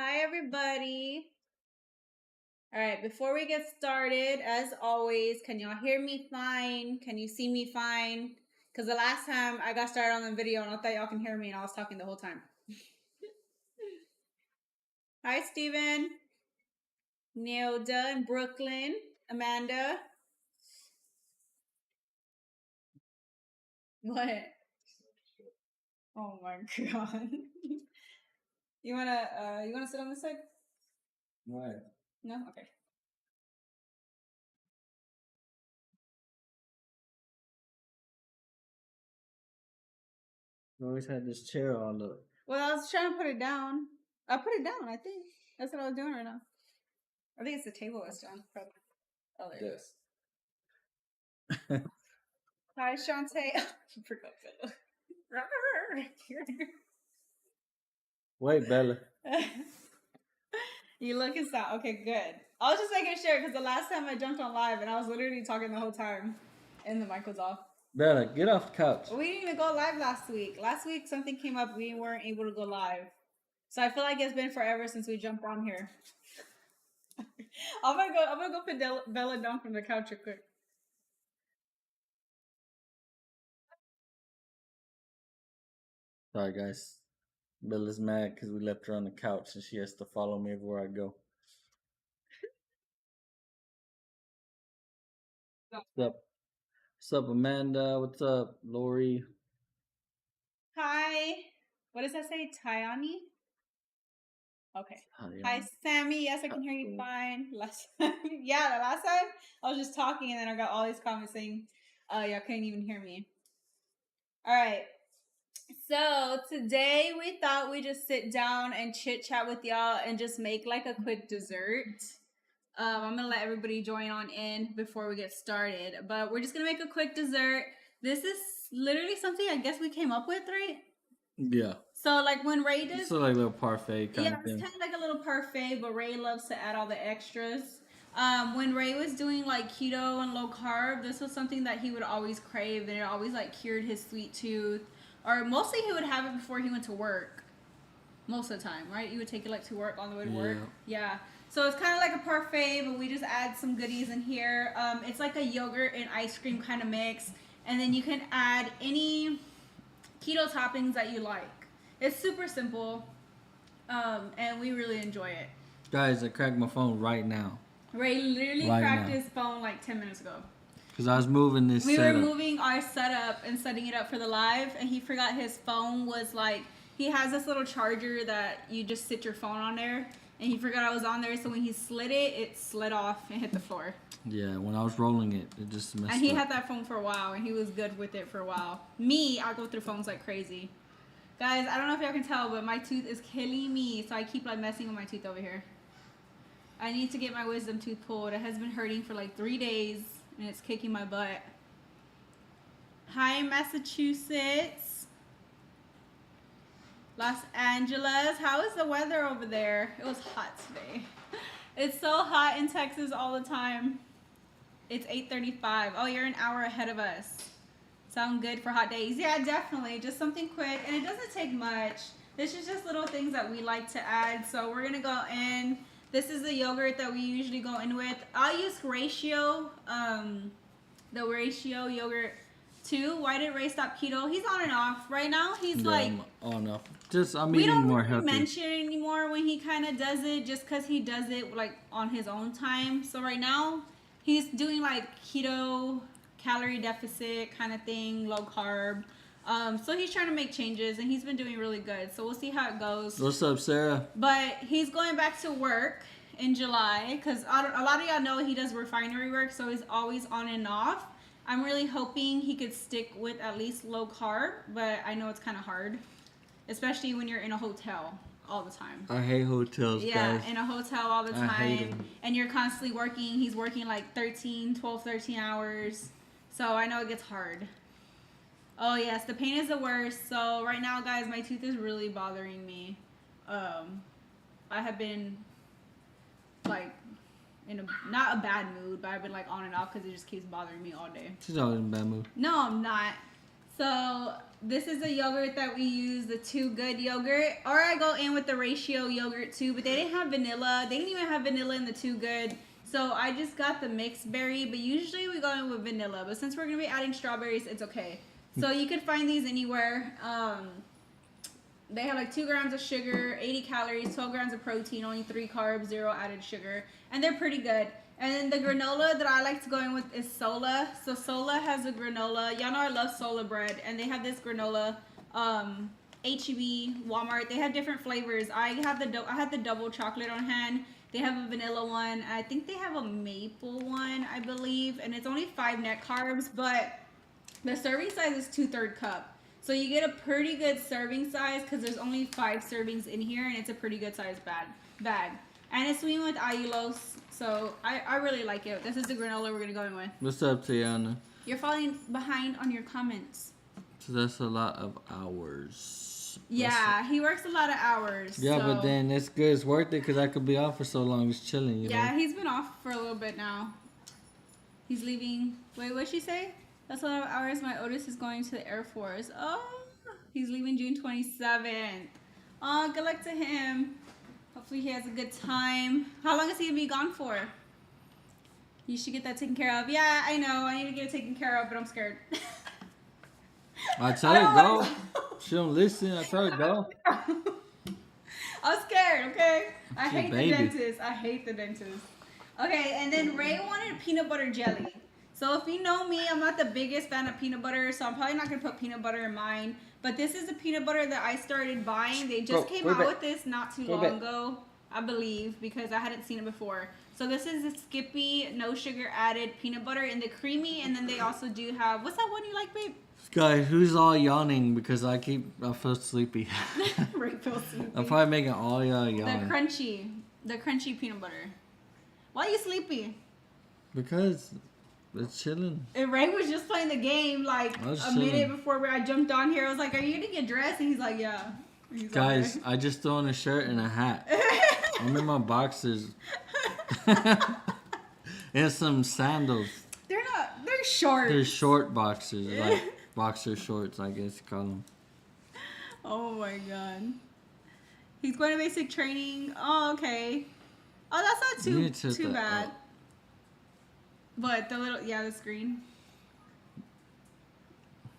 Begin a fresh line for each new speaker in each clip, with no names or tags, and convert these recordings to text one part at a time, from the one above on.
Hi, everybody. All right, before we get started, as always, can y'all hear me fine? Can you see me fine? Because the last time I got started on the video and I thought y'all can hear me and I was talking the whole time. Hi, Steven. Neilda in Brooklyn. Amanda. What? Oh my God. You wanna sit on this side?
Why?
No? Okay.
You always had this chair all up.
Well, I was trying to put it down. I put it down, I think. That's what I was doing right now. I think it's the table it's down, probably. Oh, there it is. Hi, Shantae. Forgot Bella.
Wait, Bella.
You looking sad. Okay, good. I was just making sure because the last time I jumped on live and I was literally talking the whole time and the mic was off.
Bella, get off the couch.
We didn't even go live last week. Last week something came up. We weren't able to go live. So I feel like it's been forever since we jumped on here. I'm gonna go put Bella down from the couch real quick.
Sorry, guys. Bella's mad because we left her on the couch and she has to follow me everywhere I go. What's up? What's up, Amanda? What's up, Lori?
Hi. What does that say? Tyani? Okay.
Hi,
Hi, Sammy. Yes, I can hear you fine. The last time I was just talking and then I got all these comments saying, y'all couldn't even hear me. All right. So today we thought we'd just sit down and chit chat with y'all and just make like a quick dessert. I'm gonna let everybody join on in before we get started, but we're just gonna make a quick dessert. This is literally something I guess we came up with, right?
Yeah.
So like when Ray does,
It's like a little parfait kind of thing.
It's kind of like a little parfait, but Ray loves to add all the extras. When Ray was doing like keto and low carb, this was something that he would always crave, and it always like cured his sweet tooth. Or mostly he would have it before he went to work. Most of the time, right? You would take it like to work on the way to work. Yeah. So it's kind of like a parfait, but we just add some goodies in here. It's like a yogurt and ice cream kind of mix, and then you can add any keto toppings that you like. It's super simple, and we really enjoy it.
Guys, I cracked my phone right now.
Ray literally cracked his phone like 10 minutes ago.
Because I was moving this
We were moving our setup and setting it up for the live, and he forgot his phone was like, he has this little charger that you just sit your phone on there, and he forgot I was on there, so when he slid it, it slid off and hit the floor.
Yeah, when I was rolling it, it just messed up.
And he had that phone for a while, and he was good with it for a while. Me, I go through phones like crazy. Guys, I don't know if y'all can tell, but my tooth is killing me, so I keep like messing with my tooth over here. I need to get my wisdom tooth pulled. It has been hurting for like 3 days, and it's kicking my butt. Hi, Massachusetts. Los Angeles. How is the weather over there? It was hot today. It's so hot in Texas all the time. It's 8:35. Oh, you're an hour ahead of us. Sound good for hot days? Yeah, definitely. Just something quick, and it doesn't take much. This is just little things that we like to add. So we're gonna go in. This is the yogurt that we usually go in with. I'll use Ratio, the Ratio yogurt too. Why did Ray stop keto? He's on and off. Right now, he's like
on and off. I'm eating more healthy.
We don't mention it anymore when he kind of does it, just because he does it like on his own time. So right now, he's doing like keto, calorie deficit kind of thing, low carb. So he's trying to make changes, and he's been doing really good. So we'll see how it goes.
What's up, Sarah?
But he's going back to work in July because a lot of y'all know he does refinery work, so he's always on and off. I'm really hoping he could stick with at least low carb, but I know it's kind of hard, especially when you're in a hotel all the time.
I hate hotels, guys.
Yeah, in a hotel all the time, and you're constantly working. He's working like 12, 13 hours. So I know it gets hard. Oh yes, the pain is the worst. So right now, guys, my tooth is really bothering me. I have been like in not a bad mood, but I've been like on and off because it just keeps bothering me all day.
She's always in a bad mood.
No, I'm not. So this is a yogurt that we use, the Too Good yogurt. Or I go in with the Ratio yogurt too, but they didn't have vanilla. They didn't even have vanilla in the Too Good. So I just got the mixed berry, but usually we go in with vanilla. But since we're going to be adding strawberries, it's okay. So you can find these anywhere. They have like 2 grams of sugar, 80 calories, 12 grams of protein, only 3 carbs, 0 added sugar. And they're pretty good. And then the granola that I like to go in with is Sola. So Sola has a granola. Y'all know I love Sola bread. And they have this granola, H-E-B, Walmart. They have different flavors. I had the double chocolate on hand. They have a vanilla one. I think they have a maple one, I believe. And it's only 5 net carbs, but the serving size is 2/3 cup. So you get a pretty good serving size because there's only 5 servings in here, and it's a pretty good size bag. And it's sweetened with allulose, so I really like it. This is the granola we're going to go in with.
What's up, Tiana?
You're falling behind on your comments.
So that's a lot of hours.
Yeah, he works a lot of hours.
Yeah,
so.
but then it's good. It's worth it because I could be off for so long just chilling, you know?
Yeah, he's been off for a little bit now. He's leaving. Wait, what'd she say? That's a lot of hours. My Otis is going to the Air Force. Oh, he's leaving June 27th. Oh, good luck to him. Hopefully he has a good time. How long is he going to be gone for? You should get that taken care of. Yeah, I know. I need to get it taken care of, but I'm scared.
I tell her go. She don't listen. I tell her go.
I'm scared, okay? I
She's
hate
baby.
the dentist. I hate the dentist. Okay, and then Ray wanted peanut butter jelly. So if you know me, I'm not the biggest fan of peanut butter, so I'm probably not going to put peanut butter in mine. But this is the peanut butter that I started buying. They just came out with this not too long ago, I believe, because I hadn't seen it before. So this is a Skippy, no sugar added peanut butter in the creamy, and then they also do have, what's that one you like, babe?
Guys, who's all yawning because I feel sleepy.
Ray feels sleepy.
I'm probably making all y'all yawn.
The crunchy peanut butter. Why are you sleepy?
Because it's chilling.
And Ray was just playing the game like a minute before I jumped on here. I was like, "Are you gonna get dressed?" And he's like, "Yeah." He's
Guys,
okay.
I just threw on a shirt and a hat. I'm in my boxers. And some sandals.
They're short.
They're short boxers, like boxer shorts, I guess you call them.
Oh my god. He's going to basic training. Oh, okay. Oh, that's not too bad.
Up.
But the screen.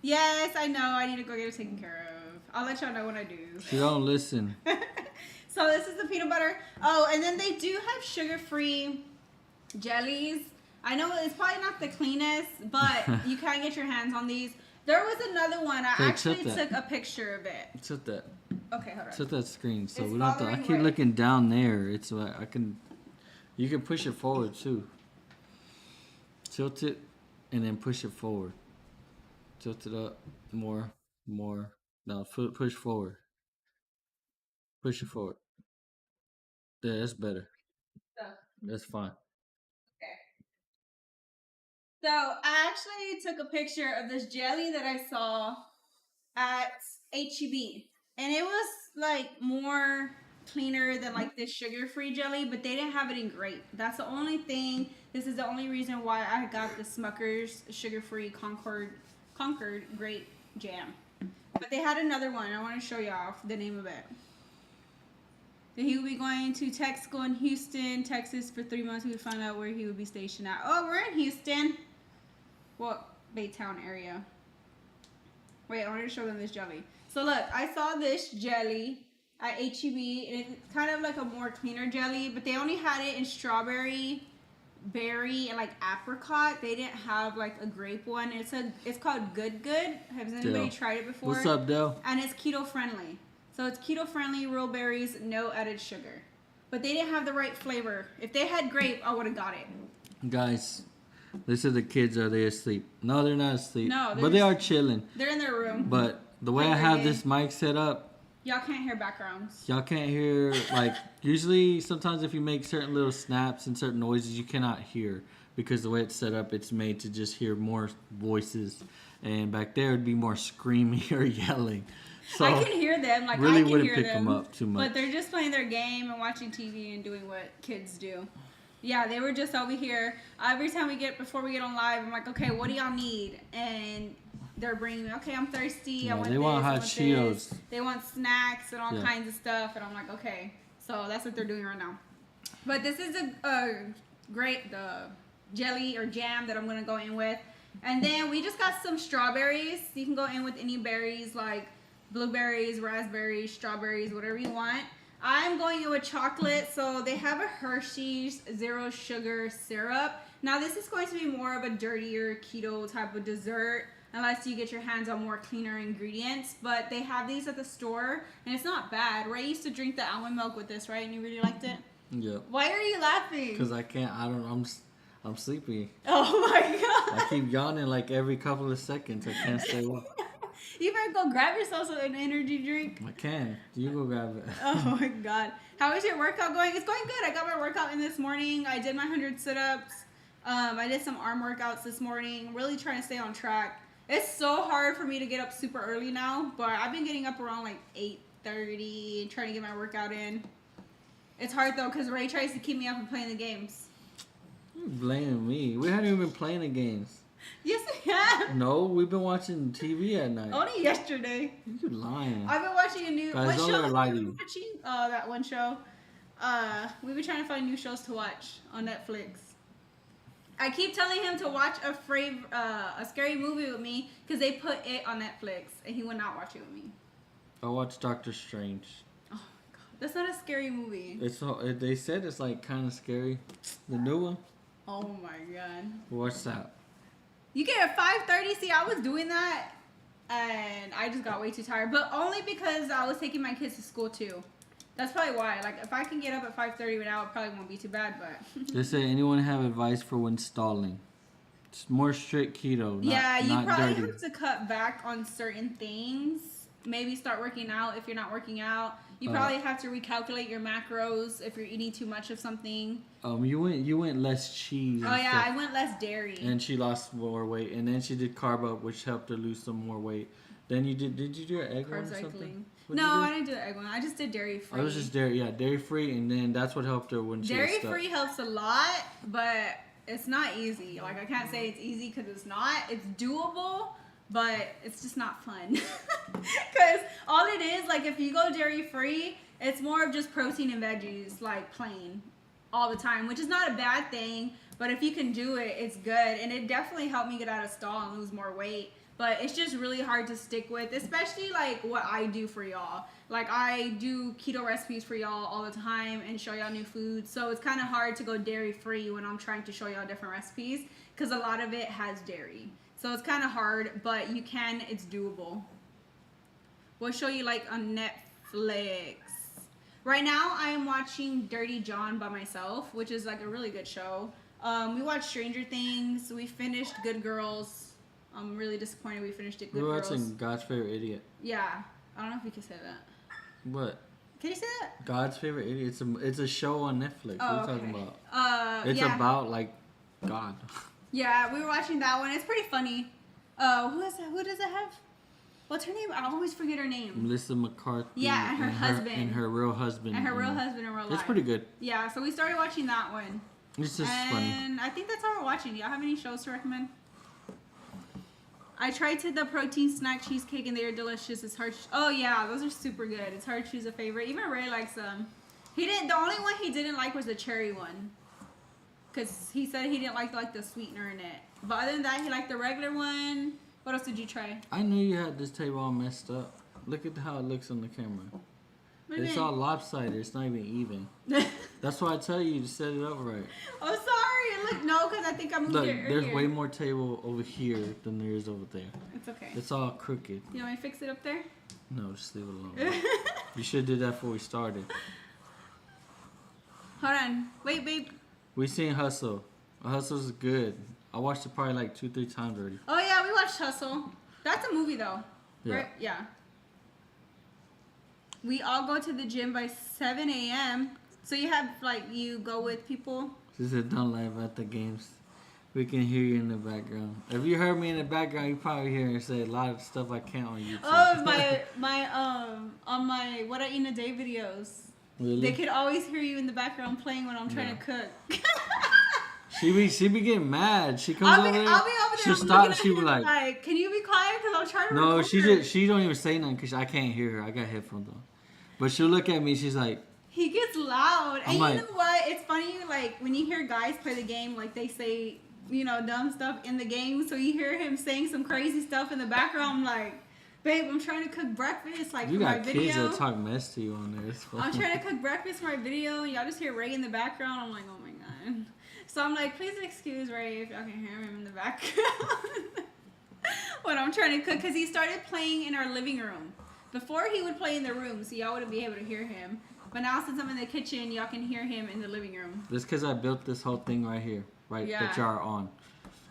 Yes, I know. I need to go get it taken care of. I'll let y'all know when I do.
She don't listen.
So this is the peanut butter. Oh, and then they do have sugar-free jellies. I know it's probably not the cleanest, but you can get your hands on these. There was another one. I actually took a picture of it.
Tilt that.
Okay, hold on.
Tilt that screen so
It's
we don't have to. I keep looking down there. It's like you can push it forward too. Tilt it and then push it forward. Tilt it up more. Now push forward. Push it forward. Yeah, that's better. That's fine.
Okay. So I actually took a picture of this jelly that I saw at H-E-B. And it was like more cleaner than like this sugar-free jelly, but they didn't have it in grape. That's the only thing. This is the only reason why I got the Smucker's sugar-free Concord grape jam. But they had another one. I want to show y'all the name of it. So he will be going to tech school in Houston, Texas for 3 months. We would find out where he would be stationed at. Oh, we're in Houston. Well, Baytown area. Wait, I wanted to show them this jelly. So look, I saw this jelly at H-E-B, and it's kind of like a more cleaner jelly, but they only had it in strawberry, berry, and like apricot. They didn't have like a grape one. It's called Good. Has anybody tried it before?
What's up, Dale?
And it's keto friendly. So it's keto friendly, real berries, no added sugar. But they didn't have the right flavor. If they had grape, I would have got it.
Guys, listen to the kids. Are they asleep? No, they're not asleep.
No,
but they are chilling.
They're in their room.
But the way I have this mic set up,
y'all can't hear backgrounds.
Y'all can't hear, like, usually sometimes if you make certain little snaps and certain noises, you cannot hear. Because the way it's set up, it's made to just hear more voices. And back there, it'd be more screaming or yelling. So
I can hear them. Like,
really
I can
wouldn't
hear
pick
them,
up too much.
But they're just playing their game and watching TV and doing what kids do. Yeah, they were just over here. Every time before we get on live, I'm like, okay, what do y'all need? And they're bringing, okay, I'm thirsty.
Yeah,
I want
they
this,
want
I
hot
want
Cheetos.
this. They want snacks and all kinds of stuff. And I'm like, okay. So that's what they're doing right now. But this is a great jelly or jam that I'm going to go in with. And then we just got some strawberries. You can go in with any berries like blueberries, raspberries, strawberries, whatever you want. I'm going in with chocolate. So they have a Hershey's zero sugar syrup. Now this is going to be more of a dirtier keto type of dessert unless you get your hands on more cleaner ingredients. But they have these at the store and it's not bad. Ray used to drink the almond milk with this, right? And you really liked it?
Yeah.
Why are you laughing?
Because I can't. I'm sleepy.
Oh my god.
I keep yawning like every couple of seconds. I can't stay up.
You better go grab yourself an energy drink.
I can. You go grab it.
Oh my god. How is your workout going? It's going good. I got my workout in this morning. I did my 100 sit-ups. I did some arm workouts this morning. Really trying to stay on track. It's so hard for me to get up super early now, but I've been getting up around like 8:30 and trying to get my workout in. It's hard though because Ray tries to keep me up and playing the games.
You're blaming me. We haven't even been playing the games.
Yes, we have.
No, we've been watching TV at night.
Only yesterday.
You're lying.
I've been watching a new.
Guys,
what
don't
show
let her
have
lie
you
to
been
you.
watching? That one show. We've been trying to find new shows to watch on Netflix. I keep telling him to watch a scary movie with me because they put it on Netflix and he would not watch it with me.
I watched Doctor Strange.
Oh my god, that's not a scary movie.
They said it's like kind of scary. The new one.
Oh my god.
What's that?
You get at 5:30. See, I was doing that and I just got way too tired, but only because I was taking my kids to school too. That's probably why. Like, if I can get up at 5:30 now, it probably won't be too bad, but...
They say, anyone have advice for when stalling? It's more strict keto,
yeah, you
not
probably
dirty.
have to cut back on certain things. Maybe start working out if you're not working out. You probably have to recalculate your macros if you're eating too much of something.
You went less cheese.
Oh, yeah, I went less dairy.
And she lost more weight. And then she did carb up, which helped her lose some more weight. Then you did you do an egg one or
Carb
something?
Cycling.
What'd
No,
you do?
I didn't do the egg one. I just did dairy free.
I was just dairy free, and then that's what helped her when she was
Dairy
stuck.
free helps a lot, but it's not easy. Like, I can't say it's easy because it's not. It's doable, but it's just not fun. Because all it is, like, if you go dairy free, it's more of just protein and veggies, like, plain all the time, which is not a bad thing, but if you can do it, it's good. And it definitely helped me get out of stall and lose more weight. But it's just really hard to stick with, especially like what I do for y'all. Like, I do keto recipes for y'all all the time and show y'all new foods. So it's kind of hard to go dairy free when I'm trying to show y'all different recipes because a lot of it has dairy. So it's kind of hard, but you can, it's doable. We'll show you like on Netflix. Right now I am watching Dirty John by myself, which is like a really good show. We watched Stranger Things. We finished Good Girls. I'm really disappointed we finished it. Good
We're
Girls.
watching God's Favorite Idiot.
Yeah. I don't know if you can say that.
What?
Can you say that?
God's Favorite Idiot. It's a show on Netflix.
Oh,
what are you
okay.
talking about? It's about like God.
Yeah, we were watching that one. It's pretty funny. Who is that? Who does it have? What's her name? I always forget her name.
Melissa McCarthy.
Yeah, and her husband.
And her real husband.
And her real husband in real life.
It's pretty good.
Yeah, so we started watching that one.
It's just funny.
And I think that's all we're watching. Do y'all have any shows to recommend? I tried the protein snack cheesecake and they are delicious. It's hard. Oh yeah, those are super good. It's hard to choose a favorite. Even Ray likes them. He didn't. The only one he didn't like was the cherry one, cause he said he didn't like the sweetener in it. But other than that, he liked the regular one. What else did you try?
I knew you had this table all messed up. Look at how it looks on the camera. It's all lopsided. It's not even even. That's why I tell you to set it up right.
Oh, sorry. Look, no, because I think I moved
Look,
it earlier.
there's way more table over here than there is over there.
It's okay.
It's all crooked.
You want me to fix it up there?
No, just leave it alone. You should have did that before we started.
Hold on. Wait, babe.
We seen Hustle. Hustle's good. I watched it probably like 2-3 times already.
Oh, yeah, we watched Hustle. That's a movie, though.
Yeah.
Right? Yeah. We all go to the gym by 7 a.m. So you have, like, you go with people?
She said, don't laugh at the games. We can hear you in the background. If you heard me in the background, you probably hear her say a lot of stuff I can't on YouTube.
Oh, on my What I Eat in a Day videos.
Really?
They could always hear you in the background playing when I'm trying to cook.
She be getting mad. She comes
I'll
over
be
there.
over there.
She'll
I'm
stop.
looking at
She be
him
like,
can you be quiet? Because I'm trying to
no,
record.
she don't even say nothing because I can't hear her. I got headphones on. But she'll look at me. She's like,
He gets loud.
I'm
And
like,
you know what? It's funny, like, when you hear guys play the game, like, they say, you know, dumb stuff in the game. So you hear him saying some crazy stuff in the background. I'm like, babe, I'm trying to cook breakfast, like,
you
for my
got
video.
kids that talk mess to you on there. It's
I'm trying to cook breakfast for my video. And y'all just hear Ray in the background. I'm like, oh my God. So I'm like, please excuse Ray if y'all can hear him in the background. When I'm trying to cook. Because he started playing in our living room. Before he would play in the room, so y'all wouldn't be able to hear him. But now since I'm in the kitchen, y'all can hear him in the living room.
That's because I built this whole thing right here, that y'all are on.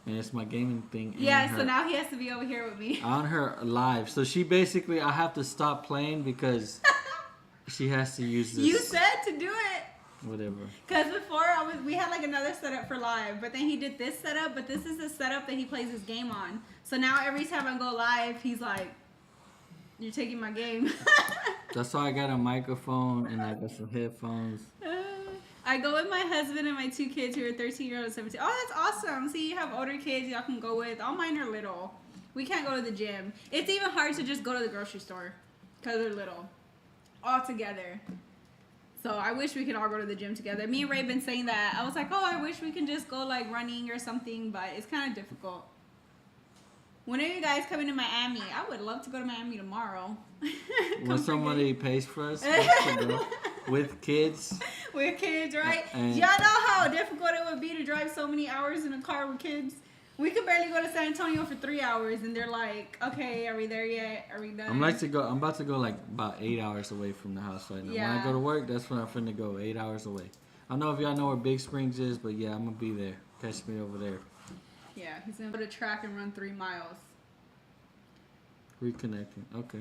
And it's my gaming thing.
Yeah, so now he has to be over here with me.
On her live. So she basically, I have to stop playing because she has to use this.
You said to do it.
Whatever.
Because before we had like another setup for live, but then he did this setup, but this is the setup that he plays his game on. So now every time I go live, he's like, you're taking my game.
That's why I got a microphone and I got some headphones.
I go with my husband and my 2 kids who are 13-year-old and 17. Oh, that's awesome. See, you have older kids y'all can go with. All mine are little. We can't go to the gym. It's even hard to just go to the grocery store because they're little. All together. So I wish we could all go to the gym together. Me and Ray been saying that. I was like, oh, I wish we can just go like running or something, but it's kind of difficult. When are you guys coming to Miami? I would love to go to Miami tomorrow.
When somebody pays for us with kids.
With kids, right?
And
y'all know how difficult it would be to drive so many hours in a car with kids? We could barely go to San Antonio for 3 hours, and they're like, okay, are we there yet? Are we done?
I'm about to go like about 8 hours away from the house right now.
Yeah.
When I go to work, that's when I'm finna go, 8 hours away. I don't know if y'all know where Big Springs is, but yeah, I'm gonna be there. Catch me over there.
Yeah, he's gonna go to track and run 3 miles.
Reconnecting. Okay.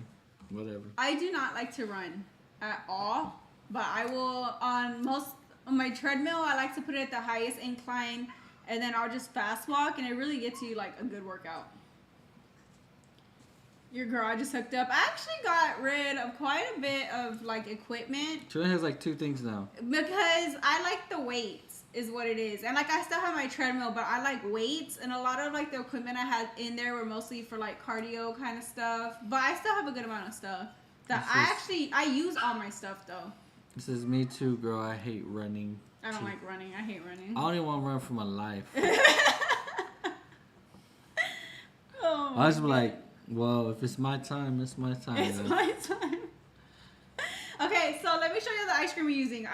Whatever.
I do not like to run at all, but I will on my treadmill. I like to put it at the highest incline, and then I'll just fast walk, and it really gets you like a good workout. Your garage is hooked up. I actually got rid of quite a bit of like equipment.
Trina has like 2 things now.
Because I like the weights is what it is. And like I still have my treadmill, but I like weights, and a lot of like the equipment I had in there were mostly for like cardio kind of stuff. But I still have a good amount of stuff. I use all my stuff though.
This is me too, girl. I hate running.
I don't like running. I hate running.
I don't even want to run for my life.
Oh
I was like, well, if it's my time, it's my time.
It's my time. Okay, so let me show you the ice cream we're using.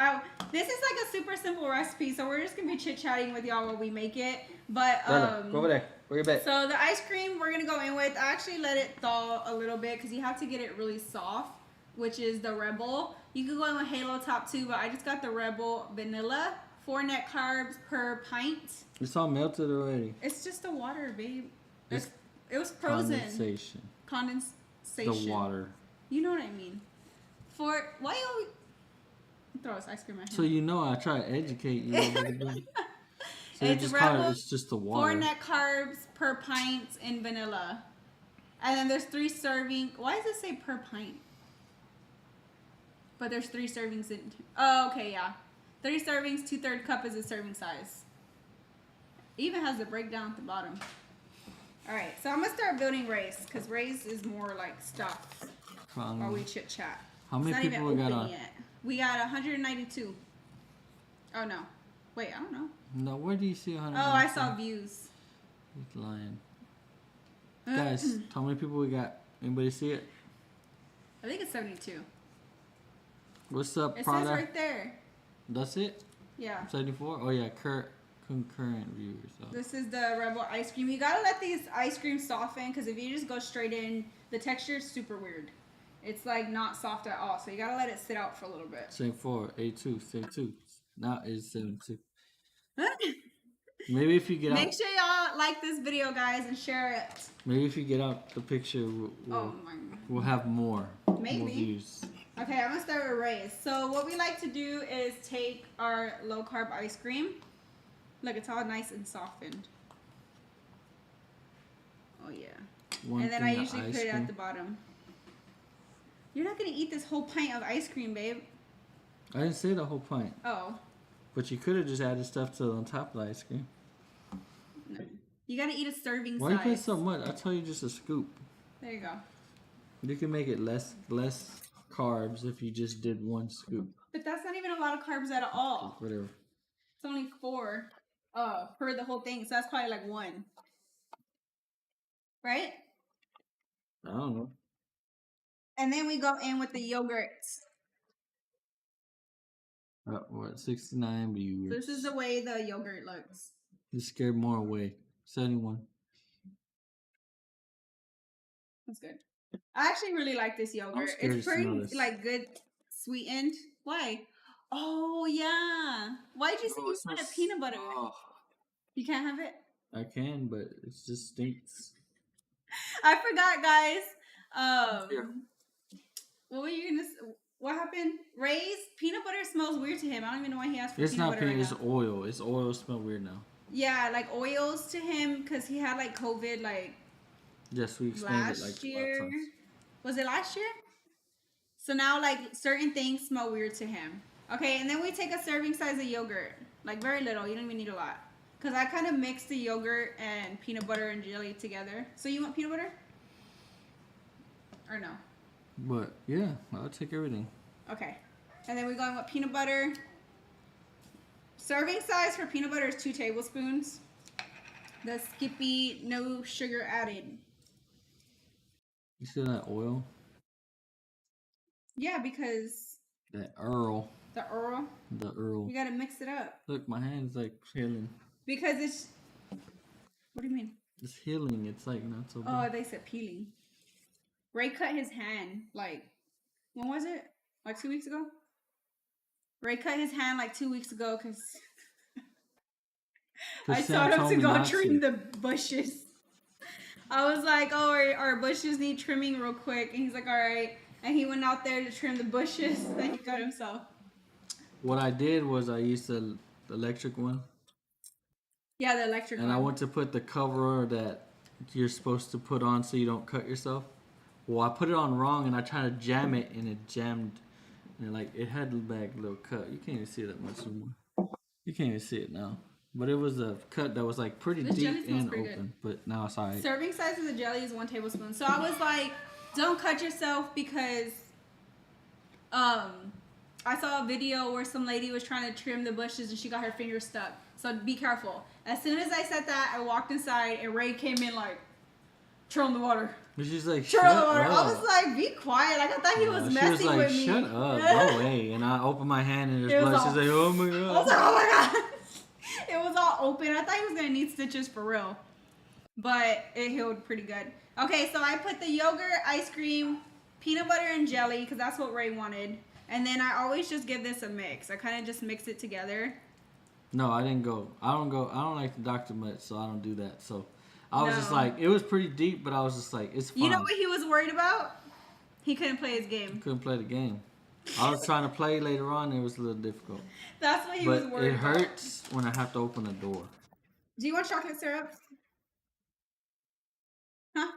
This is like a super simple recipe, so we're just gonna be chit-chatting with y'all while we make it. But
go over there. Where your bed?
So the ice cream we're gonna go in with, I actually let it thaw a little bit because you have to get it really soft, which is the Rebel. You could go in with Halo Top too, but I just got the Rebel Vanilla. 4 net carbs per pint.
It's all melted already.
It's just the water, babe. It was frozen. Condensation.
The water.
You know what I mean. Why you always throw us ice cream at him?
So you know I try to educate you. So
it's Rebel,
it's just the water.
4 net carbs per pint in vanilla. And then there's 3 serving. Why does it say per pint? But there's 3 servings in. Oh, okay, yeah. 3 servings, 2/3 cup is a serving size. It even has the breakdown at the bottom. All right, so I'm gonna start building Ray's because Ray's is more like stuff while we chit chat.
How many people we got on?
Yet. We got 192. Oh no, wait, I don't know.
No, where do you see 192?
Oh, I saw views.
He's lying. Guys, how many people we got? Anybody see it?
I think it's 72.
What's up,
It
Prada?
says right there.
That's it?
Yeah.
74? Oh yeah, concurrent viewers. So.
This is the Rebel ice cream. You gotta let these ice creams soften because if you just go straight in, the texture is super weird. It's like not soft at all. So you gotta let it sit out for a little bit.
74, 82, 72. Now it's 72. Maybe if you get
Make sure y'all like this video, guys, and share it.
Maybe if you get out the picture, we'll have more views.
Okay, I'm gonna start with Ray's. So what we like to do is take our low carb ice cream. Look, it's all nice and softened. Oh yeah. And then I usually put it at the bottom. You're not gonna eat this whole pint of ice cream, babe.
I didn't say the whole pint.
Oh.
But you could have just added stuff on top of the ice cream.
You gotta eat a serving
Why you
size.
put so much? I tell you just a scoop.
There you go.
You can make it less carbs if you just did one scoop.
But that's not even a lot of carbs at all.
Whatever.
It's only 4 per the whole thing. So that's probably like 1. Right?
I don't know.
And then we go in with the yogurts.
What, 69 viewers.
So this is the way the yogurt looks.
You scared more away. 71.
That's good. I actually really like this yogurt. It's pretty like good sweetened. Why? Oh yeah. Why'd you say you wanted peanut butter? Oh. You can't have it?
I can, but it just stinks.
I forgot, guys. What were you gonna say? What happened? Ray's peanut butter smells weird to him. I don't even know why he asked for peanut butter.
It's not peanut, it's oil. It's oil smell weird now.
Yeah, like oils to him because he had like COVID like
yes, we explained it like
year. Was it last year? So now like certain things smell weird to him. Okay, and then we take a serving size of yogurt. Like very little. You don't even need a lot. Because I kind of mix the yogurt and peanut butter and jelly together. So you want peanut butter? Or no?
But yeah, I'll take everything.
Okay. And then we're going with peanut butter. Serving size for peanut butter is 2 tablespoons. The Skippy, no sugar added.
You see that oil?
Yeah, because...
That Earl.
The Earl?
The Earl.
You gotta mix it up.
Look, my hand's like healing.
Because it's... What do you mean?
It's healing. It's like not so bad.
Oh, they said peeling. Ray cut his hand like... When was it? Like 2 weeks ago? Ray cut his hand like 2 weeks ago because... I told him to go trim the bushes. I was like, oh, our bushes need trimming real quick. And he's like, all right. And he went out there to trim the bushes. Then he cut himself.
What I did was I used the electric one.
Yeah, the electric one.
And I went to put the cover that you're supposed to put on so you don't cut yourself. Well, I put it on wrong and I tried to jam it and it jammed. And it had a little cut. You can't even see it that much anymore. You can't even see it now. But it was a cut that was like pretty deep and open. Good. But now it's alright. Serving
size of the jelly is 1 tablespoon. So I was like, don't cut yourself because I saw a video where some lady was trying to trim the bushes and she got her finger stuck. So be careful. As soon as I said that, I walked inside and Ray came in like, turn on the water.
But she's like,
turn on the water. I was like, be quiet. Like I thought he was messing with me.
Shut up. No way. And I opened my hand and there's blood. She's like, oh my god.
I was like, oh my god. It was all open. I thought he was going to need stitches for real. But it healed pretty good. Okay, so I put the yogurt, ice cream, peanut butter, and jelly because that's what Ray wanted. And then I always just give this a mix. I kind of just mix it together.
No, I didn't go. I don't like the doctor much, so I don't do that. So I was just like, it was pretty deep, but I was just like, it's fun.
You know what he was worried about? He couldn't play his game.
He couldn't play the game. I was trying to play later on, and it was a little difficult.
That's what he was worried about.
But it hurts when I have to open a door.
Do you want chocolate syrup? Huh?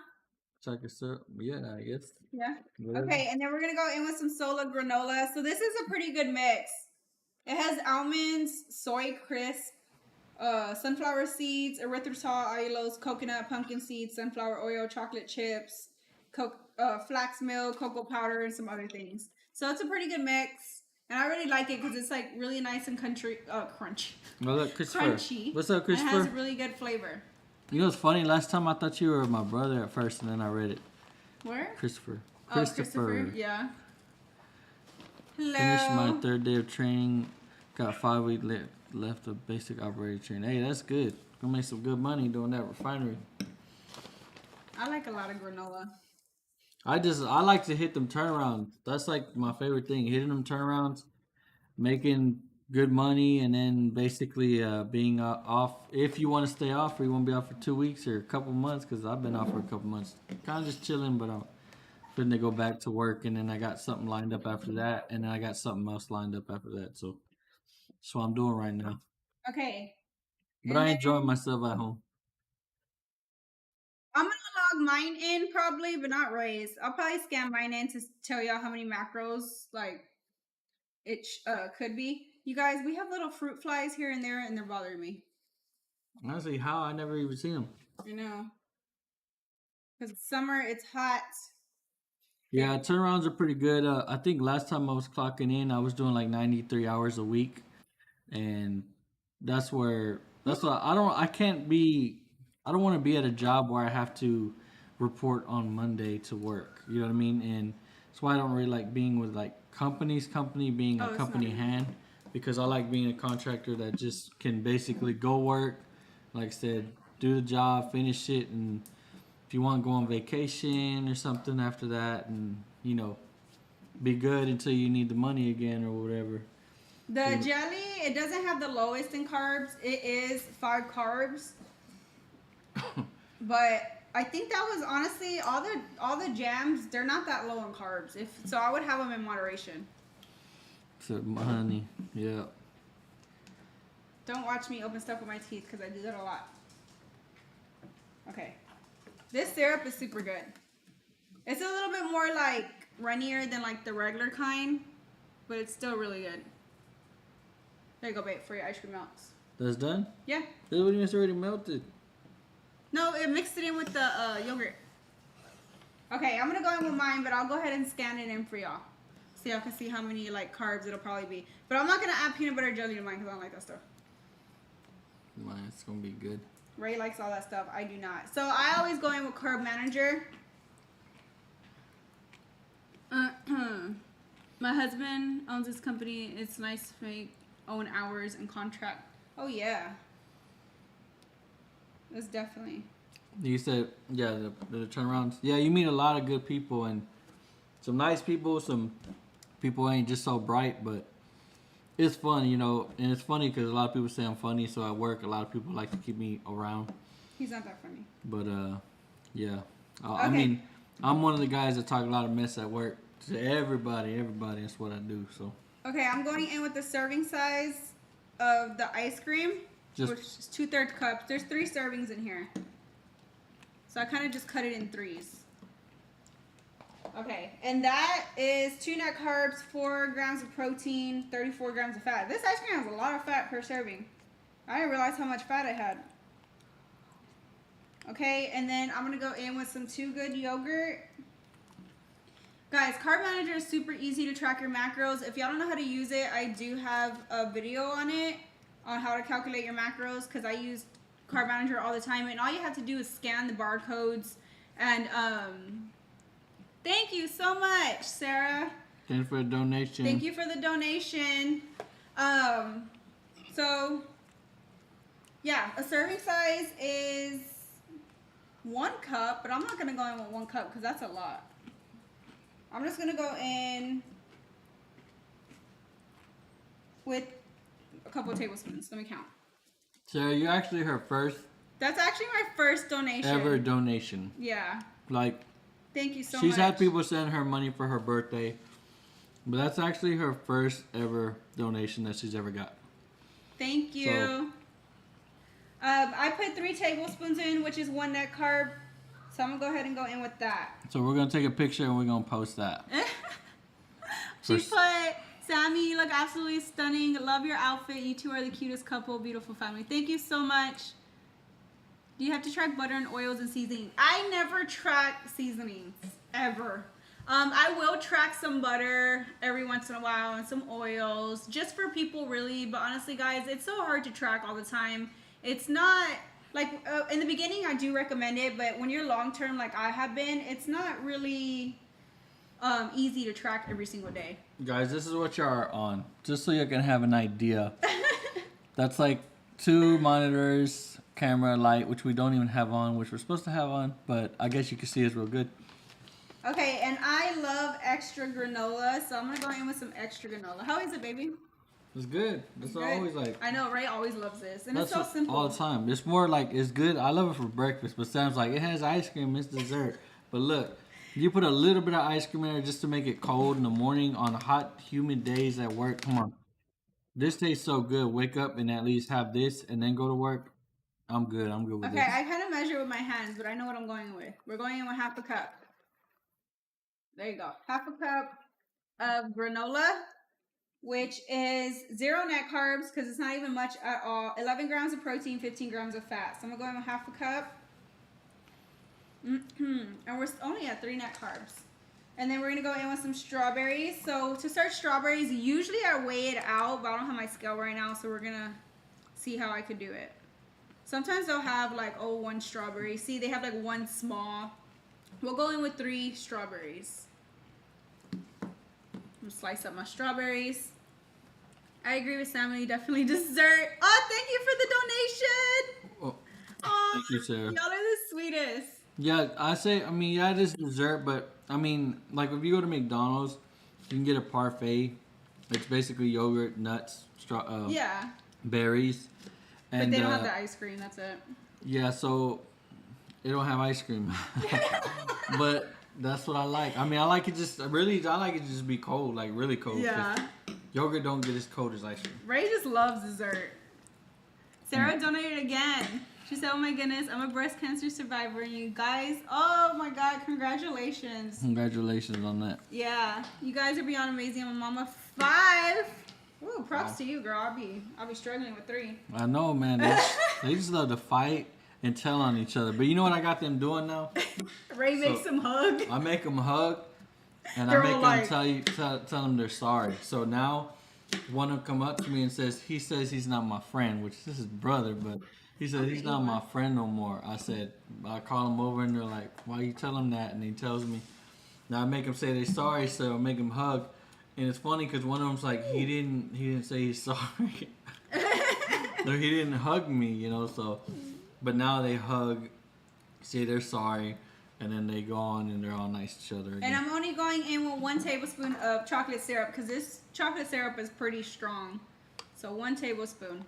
Chocolate syrup? Yeah, I guess.
Yeah. Whatever. Okay, and then we're going to go in with some Sola granola. So this is a pretty good mix. It has almonds, soy crisp, sunflower seeds, erythritol, allulose, coconut, pumpkin seeds, sunflower oil, chocolate chips, flax milk, cocoa powder, and some other things. So it's a pretty good mix. And I really like it because it's like really nice and crunchy.
Well, look, Christopher.
Crunchy.
What's up, Christopher?
And it has a really good flavor.
You know what's funny? Last time I thought you were my brother at first, and then I read it.
Where?
Christopher.
Oh, Christopher. Yeah. Hello.
Finished my 3rd day of training. Got 5 weeks left of basic operator training. Hey, that's good. Gonna make some good money doing that refinery.
I like a lot of granola.
I like to hit them turnarounds. That's like my favorite thing. Hitting them turnarounds, making good money, and then basically being off. If you want to stay off or you want to be off for 2 weeks or a couple months, because I've been off for a couple months. Kind of just chilling, but I'm fitting to go back to work, and then I got something lined up after that, and then I got something else lined up after that. So that's what I'm doing right now.
Okay.
But I enjoy myself at home.
I'm going to log mine in probably, but not Ray's. I'll probably scan mine in to tell y'all how many macros it could be. You guys, we have little fruit flies here and there, and they're bothering me.
Honestly, how? I never even seen them.
You know, because it's summer, it's hot.
Yeah, turnarounds are pretty good. I think last time I was clocking in, I was doing like 93 hours a week, and that's where I can't be. I don't want to be at a job where I have to report on Monday to work. You know what I mean? And that's why I don't really like being with like companies. Company being a
Oh, it's
company
not.
hand, because I like being a contractor that just can basically go work, like I said, do the job, finish it, and if you want to go on vacation or something after that, and be good until you need the money again or whatever.
The jelly, it doesn't have the lowest in carbs. It is 5 carbs. But I think that was honestly all the jams, they're not that low in carbs. If so, I would have them in moderation.
So honey, yeah.
Don't watch me open stuff with my teeth because I do that a lot. Okay. This syrup is super good. It's a little bit more like runnier than like the regular kind, but it's still really good. There you go, babe, for your ice cream melts.
That's done?
Yeah.
This one is already melted.
No, it mixed it in with the yogurt. Okay, I'm gonna go in with mine, but I'll go ahead and scan it in for y'all. So y'all can see how many like carbs it'll probably be. But I'm not gonna add peanut butter jelly to mine because I don't like that stuff.
It's gonna be good.
Ray likes all that stuff. I do not. So I always go in with Carb Manager. My husband owns this company. It's nice to make own hours and contract. Oh yeah. That's definitely.
You said, yeah, the turnarounds. Yeah, you meet a lot of good people and some nice people. Some people ain't just so bright, but it's fun, and it's funny because a lot of people say I'm funny. So at work, a lot of people like to keep me around.
He's not that funny.
But yeah,
Okay.
I mean, I'm one of the guys that talk a lot of mess at work to everybody. That's what I do. So.
Okay, I'm going in with the serving size of the ice cream, which is 2/3 cups. There's 3 servings in here. So I kind of just cut it in 3s. Okay, and that is 2 net carbs, 4 grams of protein, 34 grams of fat. This ice cream has a lot of fat per serving. I didn't realize how much fat it had. Okay, and then I'm going to go in with some Too Good yogurt. Guys, Carb Manager is super easy to track your macros. If y'all don't know how to use it, I do have a video on it, on how to calculate your macros, because I use Carb Manager all the time, and all you have to do is scan the barcodes. And thank you so much, Sarah.
Thank you for the donation.
Thank you for the donation. So yeah, a serving size is 1 cup, but I'm not gonna go in with 1 cup because that's a lot. I'm just gonna go in with a couple of tablespoons. Let me count.
Sarah, you're actually her first.
That's actually my first donation.
Ever donation.
Yeah.
Like.
Thank you so much.
She's had people send her money for her birthday, but that's actually her first ever donation that she's ever got.
Thank you. So, I put 3 tablespoons in, which is 1 net carb. So I'm going to go ahead and go in with that.
So we're going to take a picture and we're going to post that.
She put, Sammy, you look absolutely stunning. Love your outfit. You two are the cutest couple. Beautiful family. Thank you so much. Do you have to track butter and oils and seasoning? I never track seasonings, ever. I will track some butter every once in a while and some oils, just for people really. But honestly, guys, it's so hard to track all the time. It's not... Like, in the beginning, I do recommend it, but when you're long-term like I have been, it's not really easy to track every single day.
Guys, this is what you are on, just so you can have an idea. That's like 2 monitors, camera, light, which we don't even have on, which we're supposed to have on, but I guess you can see us real good.
Okay, and I love extra granola, so I'm going to go in with some extra granola. How is it, baby?
It's good. That's what I always like.
I know, Ray always loves this. And it's so simple.
All the time. It's more like, it's good. I love it for breakfast, but Sam's like, it has ice cream, it's dessert. But look, you put a little bit of ice cream in there just to make it cold in the morning on hot, humid days at work. Come on. This tastes so good. Wake up and at least have this and then go to work. I'm good. I'm good with this.
Okay, I kind of measure with my hands, but I know what I'm going with. We're going in with 1/2 cup. There you go. 1/2 cup of granola. which is 0 net carbs because it's not even much at all. 11 grams of protein, 15 grams of fat. So I'm going to go in with half a cup. And we're only at 3 net carbs. And then we're going to go in with some strawberries. So to start strawberries, usually I weigh it out, but I don't have my scale right now, so we're going to see how I could do it. Sometimes they'll have like, 1 strawberry. See, they have like 1 small. We'll go in with 3 strawberries. I'm going to slice up my strawberries. I agree with Sammy, definitely dessert. Oh, thank you for the donation. Oh,
thank you, Sarah.
Y'all are the sweetest.
Yeah, yeah, it is dessert, but I mean, like if you go to McDonald's, you can get a parfait. It's basically yogurt, nuts, berries. And,
but they don't have the ice cream, that's it.
Yeah, so they don't have ice cream. But that's what I like. I mean, I like it to just be cold, like really cold.
Yeah.
Yogurt don't get as cold as ice cream.
Ray just loves dessert. Sarah donated again. She said, oh my goodness, I'm a breast cancer survivor. And you guys, oh my God, congratulations.
Congratulations on that.
Yeah, you guys are beyond amazing. I'm a mom of 5. Ooh, props to you, girl. I'll be struggling with 3.
I know, man. They just love to fight and tell on each other. But you know what I got them doing now?
Ray makes them hug.
I make them hug, and
They're
I make them tell them they're sorry. So now, one will come up to me and says he's not my friend, which this is his brother, but he said he's not my friend no more. I call him over and they're like, why you tell him that? And he tells me. Now I make him say they're sorry, so I make him hug. And it's funny because one of them's like, he didn't say he's sorry. No, he didn't hug me, you know, so. But now they hug, say they're sorry, and then they go on and they're all nice to each other again.
And I'm only going in with 1 tablespoon of chocolate syrup because this chocolate syrup is pretty strong. So 1 tablespoon.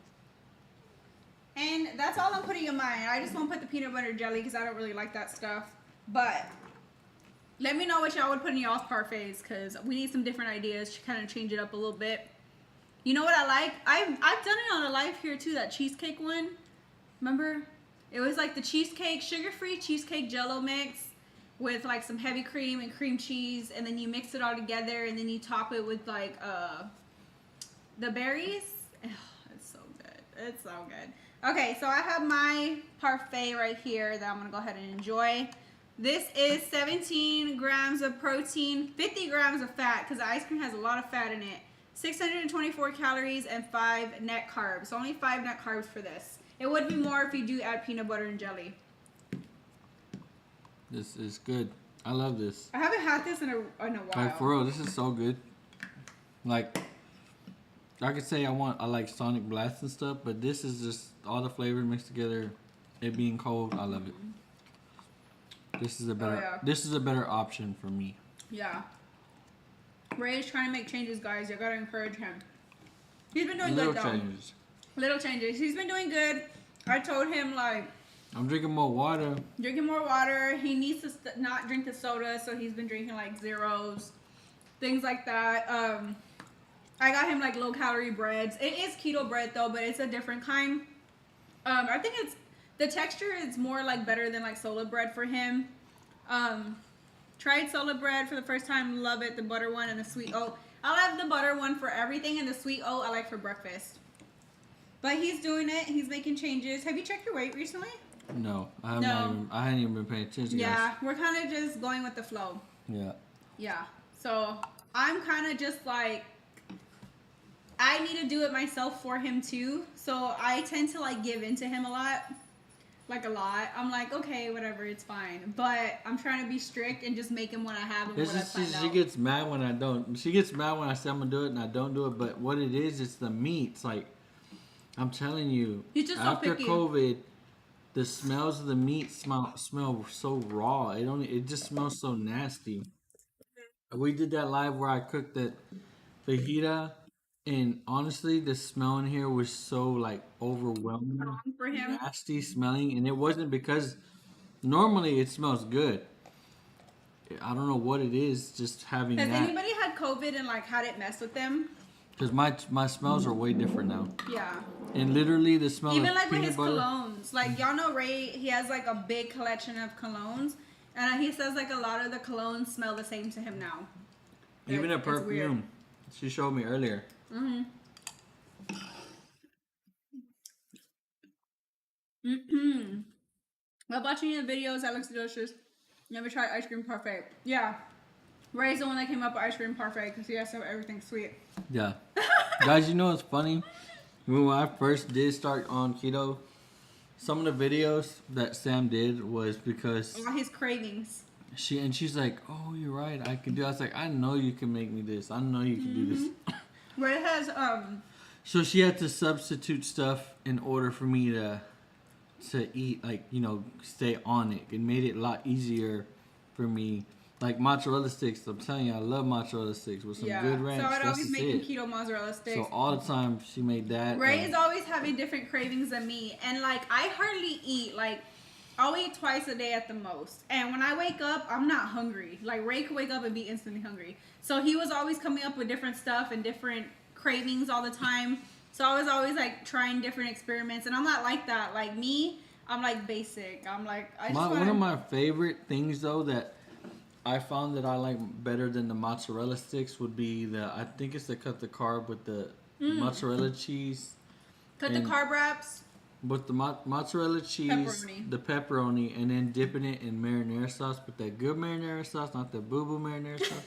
And that's all I'm putting in mine. I just won't put the peanut butter jelly because I don't really like that stuff. But let me know what y'all would put in y'all's parfaits because we need some different ideas to kind of change it up a little bit. You know what I like? I've done it on the live here too, that cheesecake one. Remember? It was like the cheesecake, sugar-free cheesecake jello mix with like some heavy cream and cream cheese, and then you mix it all together and then you top it with like the berries. Oh, it's so good. It's so good. Okay, so I have my parfait right here that I'm gonna go ahead and enjoy. This is 17 grams of protein, 50 grams of fat, because the ice cream has a lot of fat in it. 624 calories and 5 net carbs. So only 5 net carbs for this. It would be more if you do add peanut butter and jelly.
This is good. I love this.
I haven't had this in a while.
Like for real, this is so good. Like, I could say I like Sonic Blast and stuff, but this is just all the flavors mixed together. It being cold, I love it. This is a better option for me.
Yeah. Ray is trying to make changes, guys. You gotta encourage him. He's been doing good though. Little changes. He's been doing good. I told him like
I'm drinking more water.
Drinking more water. He needs to not drink the soda, so he's been drinking like zeros, things like that. I got him like low calorie breads. It is keto bread though, but it's a different kind. I think the texture is more like better than like soda bread for him. Tried soda bread for the first time. Love it. The butter one and the sweet oat. I love the butter one for everything, and the sweet oat I like for breakfast. But he's doing it. He's making changes. Have you checked your weight recently?
No, I hadn't even been paying attention.
Yeah, we're kind of just going with the flow.
Yeah.
Yeah. So I'm kind of just like, I need to do it myself for him too. So I tend to like give in to him a lot. Like a lot. I'm like, okay, whatever, it's fine. But I'm trying to be strict and just make him what I have and what I find out.
She gets mad when I don't. She gets mad when I say I'm gonna do it and I don't do it. But what it is, it's the meats. Like, I'm telling you, after COVID, the smells of the meat smell so raw. It just smells so nasty. We did that live where I cooked that fajita, and honestly, the smell in here was so like overwhelming,
for him.
Nasty smelling, and it wasn't because normally it smells good. I don't know what it is, just having that.
Has anybody had COVID and like had it mess with them?
Because my smells are way different now.
Yeah.
And literally the smell
even
of
like with
peanut
his
butter.
colognes. Like y'all know Ray, he has like a big collection of colognes. And he says like a lot of the colognes smell the same to him now.
Even a perfume. She showed me earlier.
Mm-hmm. Mm-hmm. While watching the videos, that looks delicious. Never tried ice cream parfait. Yeah. Ray's the one that came up with ice cream parfait because he has to have everything sweet.
Yeah. Guys, you know what's funny? When I first did start on keto, some of the videos that Sam did was because
All his cravings.
she's like, oh, you're right, I can do. I was like, I know you can make me this. I know you can do this.
Ray has
So she had to substitute stuff in order for me to eat, like, you know, stay on it. It made it a lot easier for me. Like mozzarella sticks, I'm telling you, I love mozzarella sticks with some good ranch.
So I'd
That's
always
just
make him
it.
keto mozzarella sticks.
So all the time she made that.
Ray is always having different cravings than me, and like I hardly eat. Like I'll eat twice a day at the most, and when I wake up, I'm not hungry. Like Ray could wake up and be instantly hungry. So he was always coming up with different stuff and different cravings all the time. So I was always like trying different experiments, and I'm not like that. Like me, I'm like basic. I'm like I just
one of my favorite things though that I found that I like better than the mozzarella sticks would be I think it's the cut the carb with the mozzarella cheese.
cut the carb wraps.
With the mozzarella cheese,
Pepperoni.
the pepperoni, and then dipping it in marinara sauce, but that good marinara sauce, not the boo-boo marinara sauce.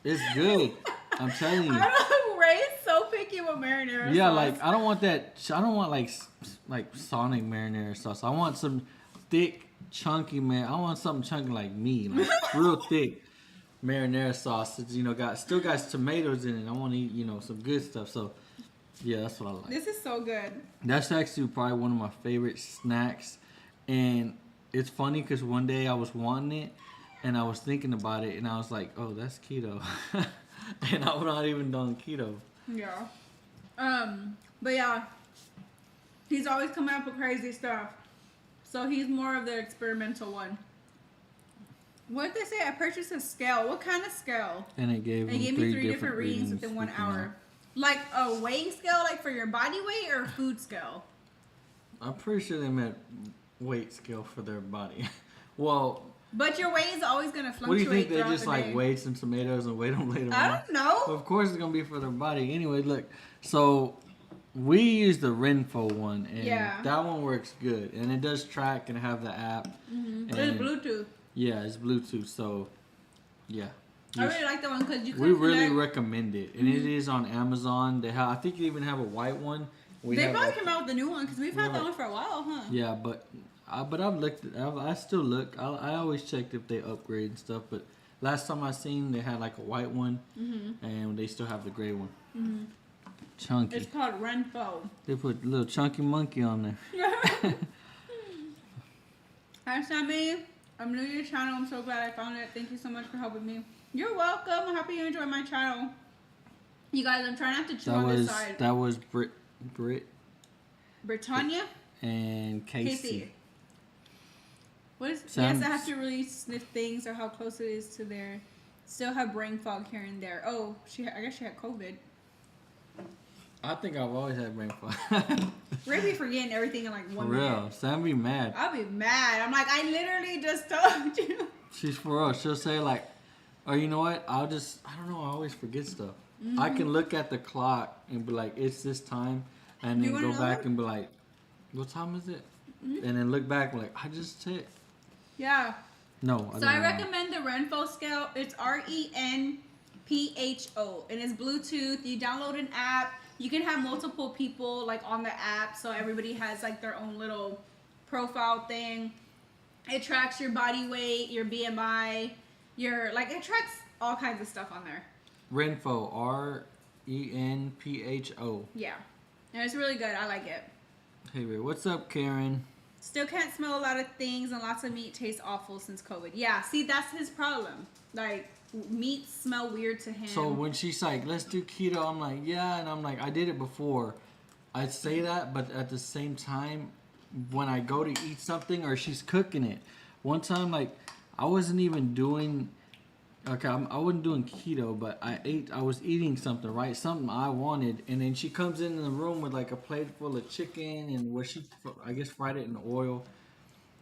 It's good. I'm telling you.
I don't know, Ray is so picky with marinara sauce.
Yeah, like I don't want that. I don't want like Sonic marinara sauce. I want some thick, chunky I want something chunky like me, like real thick marinara sauce. It's, you know, still got tomatoes in it. I want to eat, you know, some good stuff. So yeah, that's what I like.
This is so good.
That's actually probably one of my favorite snacks, and it's funny because one day I was wanting it, and I was thinking about it, and I was like, oh, that's keto. And I'm not even done keto.
Yeah. But yeah, he's always coming up with crazy stuff. So he's more of the experimental one. What did they say? I purchased a scale. What kind of scale?
And it gave
They
me
gave me three different readings within 1 hour. Like a weighing scale, like for your body weight, or a food scale?
I'm pretty sure they meant weight scale for their body. Well,
but your weight is always going to fluctuate.
what do you think? They
throughout
just
the
like
day.
weighed some tomatoes and weighed them later
I
on?
don't know.
Of course it's gonna be for their body. Anyway, look. So we use the Renfo one, and that one works good, and it does track and have the app.
Mm-hmm.
And
It's Bluetooth.
Yeah, it's Bluetooth. So yeah.
I really like that one because you can
We really
connect.
recommend it, and it is on Amazon. They have, I think you even have a white one.
They probably came out with the new one because we've had that one for a while, huh?
Yeah, but I've looked. I still look. I always checked if they upgrade and stuff. But last time I seen, they had like a white one, and they still have the gray one.
Mm-hmm.
Chunky.
It's called Renfo.
They put a little chunky monkey on there.
Hi, Sammy. I'm new to your channel. I'm so glad I found it. Thank you so much for helping me. You're welcome. I'm happy you enjoy my channel. You guys, I'm trying not to chew on this side.
That was
Britannia
and Casey.
What is? Yes, I have to really sniff things or how close it is to their. Still have brain fog here and there. Oh, I guess she had COVID.
I think I've always had brain fog.
Ray be forgetting everything in like 1 minute.
For real, Sam be mad.
I'll be mad. I'm like, I literally just told you.
She's for real. She'll say like, or you know what? I don't know. I always forget stuff. I can look at the clock and be like, it's this time, and then go back and be like, what time is it? And then look back and be like, I just said.
Yeah.
No,
So I recommend the Renfo scale. It's RENPHO, and it's Bluetooth. You download an app. You can have multiple people like on the app, so everybody has like their own little profile thing. It tracks your body weight, your BMI, it tracks all kinds of stuff on there.
Renfo, RENPHO.
Yeah, and it's really good. I like it.
Hey, wait, what's up, Karen?
Still can't smell a lot of things, and lots of meat tastes awful since COVID. Yeah, see, that's his problem. Like, meat smell weird to him.
So when she's like, let's do keto, I'm like, yeah, and I'm like, I did it before. I'd say that, but at the same time, when I go to eat something or she's cooking it, one time, like, I wasn't even doing, I wasn't doing keto, but I was eating something, right? Something I wanted, and then she comes in the room with like a plate full of chicken, and where she, I guess, fried it in oil.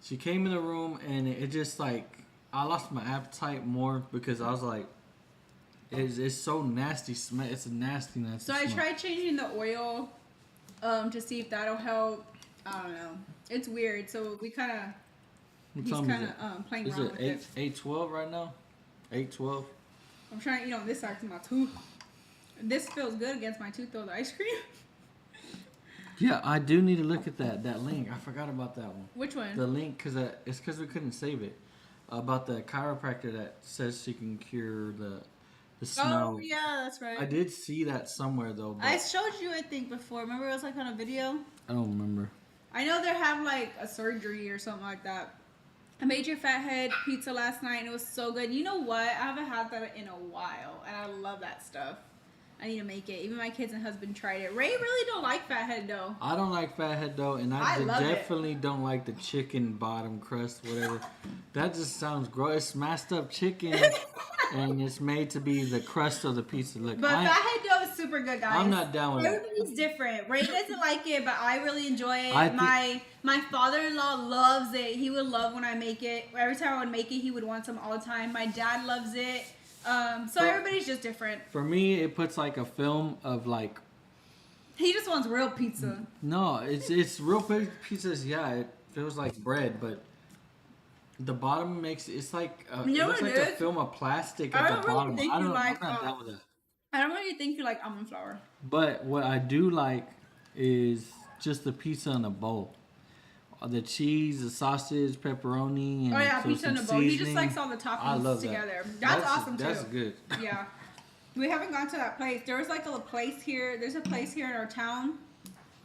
She came in the room, and it just like, I lost my appetite more because I was like, It's so nasty. It's a nasty
So
smell.
I tried changing the oil to see if that'll help. I don't know. It's weird. So we kind of, he's kind of playing around with it.
812 right now? 812?
I'm trying to eat on this side of my tooth. This feels good against my tooth though, the ice cream.
Yeah, I do need to look at that link. I forgot about that one.
Which one?
The link, it's because we couldn't save it. About the chiropractor that says she can cure the smell.
Oh, yeah, that's right.
I did see that somewhere, though.
I showed you, I think, before. Remember it was like on a video?
I don't remember.
I know they have like a surgery or something like that. I made your fathead pizza last night and it was so good. You know what? I haven't had that in a while and I love that stuff. I need to make it. Even my kids and husband tried it. Ray really don't like fathead though.
I don't like fathead though, and I definitely don't like the chicken bottom crust, whatever. That just sounds gross. It's smashed up chicken, and it's made to be the crust of the pizza. Look,
but fathead dough is super good, guys.
I'm not down with it.
Everybody's different. Ray doesn't like it, but I really enjoy it. My father-in-law loves it. He would love when I make it. Every time I would make it, he would want some all the time. My dad loves it. So everybody's just different.
For me, it puts like a film of like.
He just wants real pizza.
No, it's real pizzas. Yeah, it feels like bread, but the bottom it's like it looks like a film of plastic at the bottom. I don't know. I'm not down with that.
I don't really think you like almond flour.
But what I do like is just the pizza in a bowl. The cheese, the sausage, pepperoni, and
pizza in a bowl. He just likes all the toppings together. That's awesome too.
That's good.
Yeah. We haven't gone to that place. There was like a place here. There's a place here in our town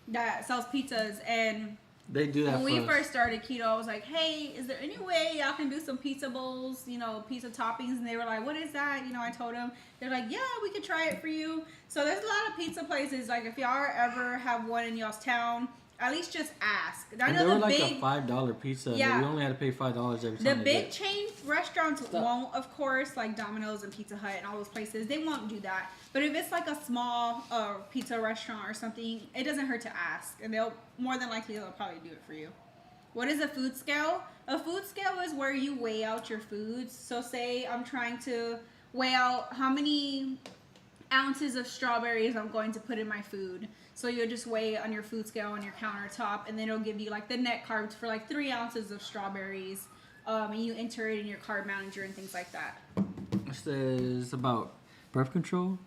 that sells pizzas, and
they do that.
When we first started keto, I was like, "Hey, is there any way y'all can do some pizza bowls? Pizza toppings?" And they were like, "What is that?" I told them. They're like, "Yeah, we could try it for you." So there's a lot of pizza places. Like if y'all ever have one in y'all's town, at least just ask. I know
they were like a $5 pizza. Yeah. We only had to pay $5 every time.
The big chain restaurants won't, of course, like Domino's and Pizza Hut and all those places. They won't do that. But if it's like a small pizza restaurant or something, it doesn't hurt to ask, and they'll probably do it for you. What is a food scale? A food scale is where you weigh out your foods. So say I'm trying to weigh out how many ounces of strawberries I'm going to put in my food. So you'll just weigh it on your food scale on your countertop, and then it'll give you like the net carbs for like 3 ounces of strawberries, and you enter it in your carb manager and things like that.
This is about birth control.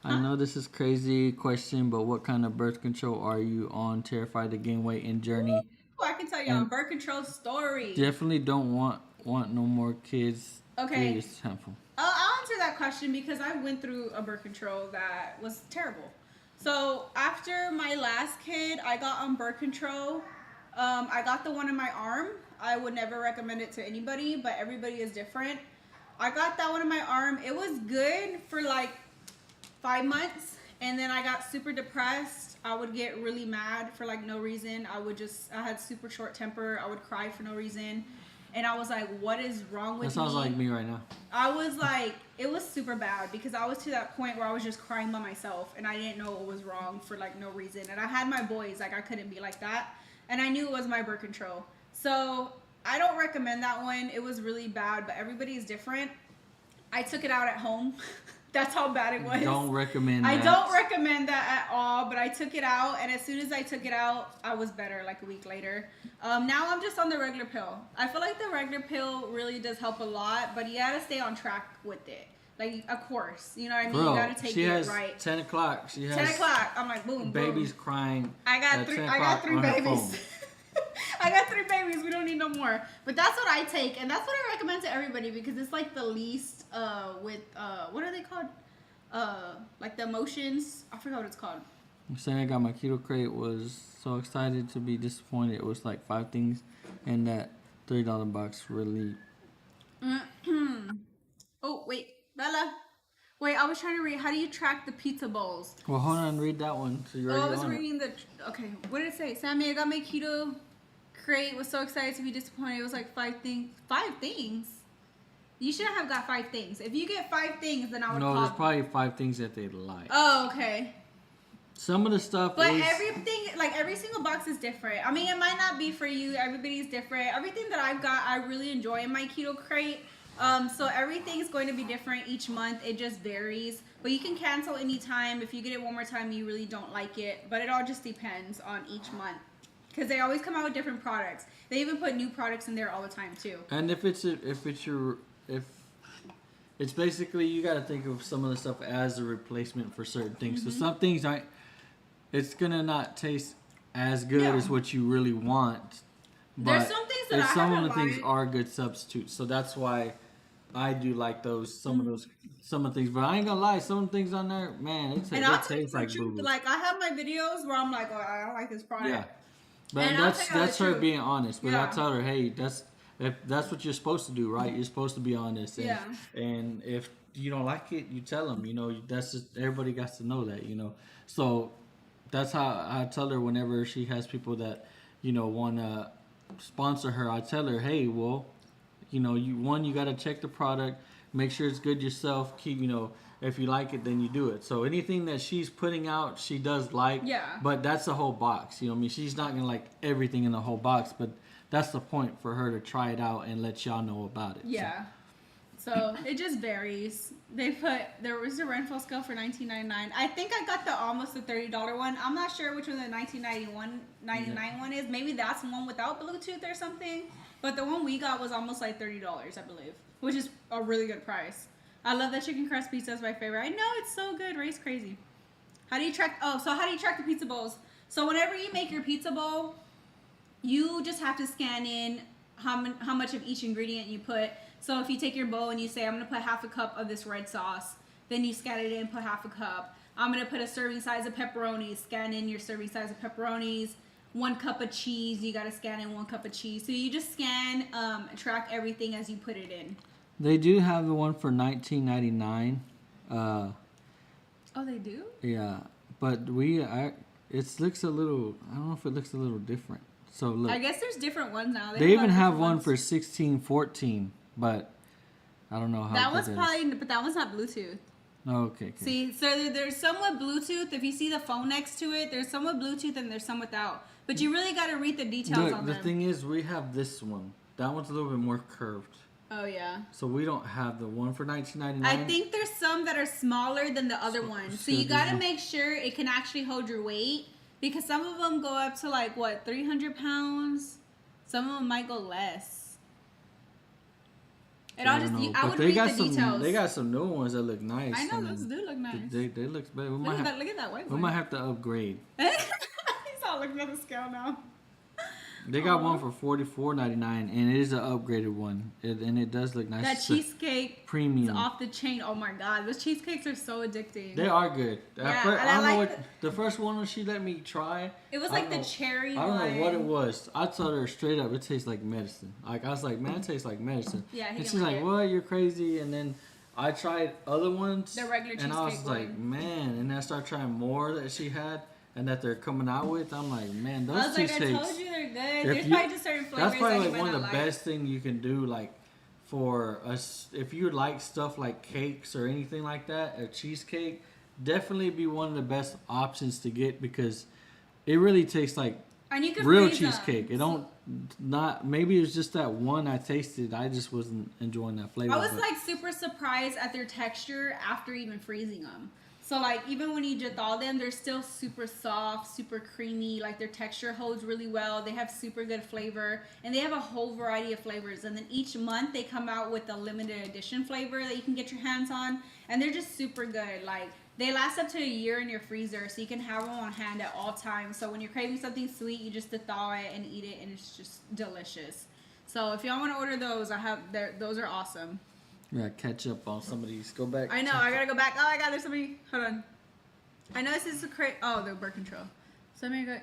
I know this is crazy question, but what kind of birth control are you on? Terrified to gain weight and journey.
Ooh, I can tell you a birth control story.
Definitely don't want no more kids.
Okay.
It's harmful.
I'll answer that question because I went through a birth control that was terrible. So after my last kid, I got on birth control. I got the one in my arm. I would never recommend it to anybody, but everybody is different. I got that one in my arm. It was good for like 5 months, and then I got super depressed. I would get really mad for like no reason. I had super short temper. I would cry for no reason. And I was like, what is wrong with me?
That sounds like me right now.
I was like, it was super bad because I was to that point where I was just crying by myself and I didn't know what was wrong for like no reason. And I had my boys, like I couldn't be like that. And I knew it was my birth control. So I don't recommend that one. It was really bad, but everybody is different. I took it out at home. That's how bad it was.
Don't recommend that.
I don't recommend that at all, but I took it out, and as soon as I took it out, I was better like a week later. Now I'm just on the regular pill. I feel like the regular pill really does help a lot, but you gotta stay on track with it. Like, of course, you know what I mean?
Bro,
you gotta take it right.
10 o'clock. She has
10 o'clock. I'm like, boom,
babies
boom.
crying.
I got three babies. I got 3 babies. We don't need no more. But that's what I take, and that's what I recommend to everybody because it's like the least with what are they called? Like the emotions. I forgot what it's called.
I'm saying I got my KETOKRATE. Was so excited to be disappointed. It was like 5 things, and that $30 box really.
Oh wait, Bella. Wait, I was trying to read. How do you track the pizza bowls?
Well, hold on, read that one. So you're
I was reading the. Okay, what did it say? Sammy, I got my KETOKRATE. Was so excited to be disappointed. It was like 5 things. 5 things. You shouldn't have got 5 things. If you get 5 things, then I would.
No, there's probably 5 things that they like.
Oh, okay.
Some of the stuff.
But everything, like every single box is different. I mean, it might not be for you. Everybody's different. Everything that I've got, I really enjoy in my KETOKRATE. So everything's going to be different each month. It just varies. But you can cancel anytime. If you get it one more time, you really don't like it. But it all just depends on each month. Because they always come out with different products. They even put new products in there all the time too.
And if it's basically, you got to think of some of the stuff as a replacement for certain things. So some things aren't. It's gonna not taste as good as what you really want. But
there's some things that
some of the things are good substitutes. So that's why I do like those. Some of the things. But I ain't gonna lie, some of the things on there, man, it tastes like boo-boo.
Like I have my videos where I'm like, oh, I don't like this product.
Yeah. But that's her being honest. But I tell her, hey, if that's what you're supposed to do, right? You're supposed to be honest. And, and if you don't like it, you tell them. You know, that's just everybody got to know that. You know, so that's how I tell her whenever she has people that want to sponsor her. I tell her, hey, well, you got to check the product, make sure it's good yourself. Keep if you like it, then you do it. So anything that she's putting out, she does like. Yeah. But that's the whole box. I mean, she's not gonna like everything in the whole box, but that's the point for her to try it out and let y'all know about it. Yeah.
So it just varies. There was a Renfro scale for $19.99. I think I got almost the $30 one. I'm not sure which one the $19.99 one is. Maybe that's one without Bluetooth or something. But the one we got was almost like $30, I believe, which is a really good price. I love that chicken crust pizza. It's my favorite. I know, it's so good. Ray's crazy. How do you track the pizza bowls? So whenever you make your pizza bowl, you just have to scan in how much of each ingredient you put. So if you take your bowl and you say, I'm going to put half a cup of this red sauce, then you scan it in, put half a cup. I'm going to put a serving size of pepperonis, scan in your serving size of pepperonis. 1 cup of cheese, you got to scan in 1 cup of cheese. So you just scan, track everything as you put it in.
They do have the one for $19.99.
Oh, they do?
Yeah, but it looks a little. I don't know if it looks a little different. So look,
I guess there's different ones now.
They even have one for $16.14, but I don't know how.
That was probably, but that one's not Bluetooth.
Oh, okay.
See, so there's some with Bluetooth. If you see the phone next to it, there's some with Bluetooth and there's some without. But you really got to read the details on them.
The thing is, we have this one. That one's a little bit more curved.
Oh, yeah.
So we don't have the one for $19.99.
I think there's some that are smaller than the other ones. So you got to make sure it can actually hold your weight. Because some of them go up to like, 300 pounds? Some of them might go less. I would read the details.
They got some new ones that look nice.
I know, those do look nice.
They look better.
Look at that white one.
We might have to upgrade.
He's all looking at the scale now.
They got one for $44.99, and it is an upgraded one, and it does look nice.
That cheesecake
premium.
It's off the chain. Oh my god, those cheesecakes are so addicting.
They are good. I don't know what the first one she let me try.
It was like the cherry
one. I don't know what it was. I told her straight up, it tastes like medicine. Like I was like, man, it tastes like medicine.
Yeah,
and she's like, what? You're crazy. And then I tried other ones.
The regular cheesecake.
And I was like, man. And then I started trying more that she had. And that they're coming out with, I'm like, man, those cheesecakes.
I told you they're good. There's probably just certain flavors.
That's probably like one of the best things you can do, like for us. If you like stuff like cakes or anything like that, a cheesecake, definitely be one of the best options to get because it really tastes like real cheesecake. It maybe it was just that one I tasted. I just wasn't enjoying that flavor.
I was like super surprised at their texture after even freezing them. So, like, even when you just thaw them, they're still super soft, super creamy. Like, their texture holds really well. They have super good flavor. And they have a whole variety of flavors. And then each month, they come out with a limited edition flavor that you can get your hands on. And they're just super good. Like, they last up to a year in your freezer. So, you can have them on hand at all times. So, when you're craving something sweet, you just thaw it and eat it. And it's just delicious. So, if y'all want to order those, those are awesome.
Yeah, catch up on some of these. Go back.
I know. I gotta go back. Oh my god, there's somebody. Hold on. I know this is a crate. Oh, the birth control. So let me go.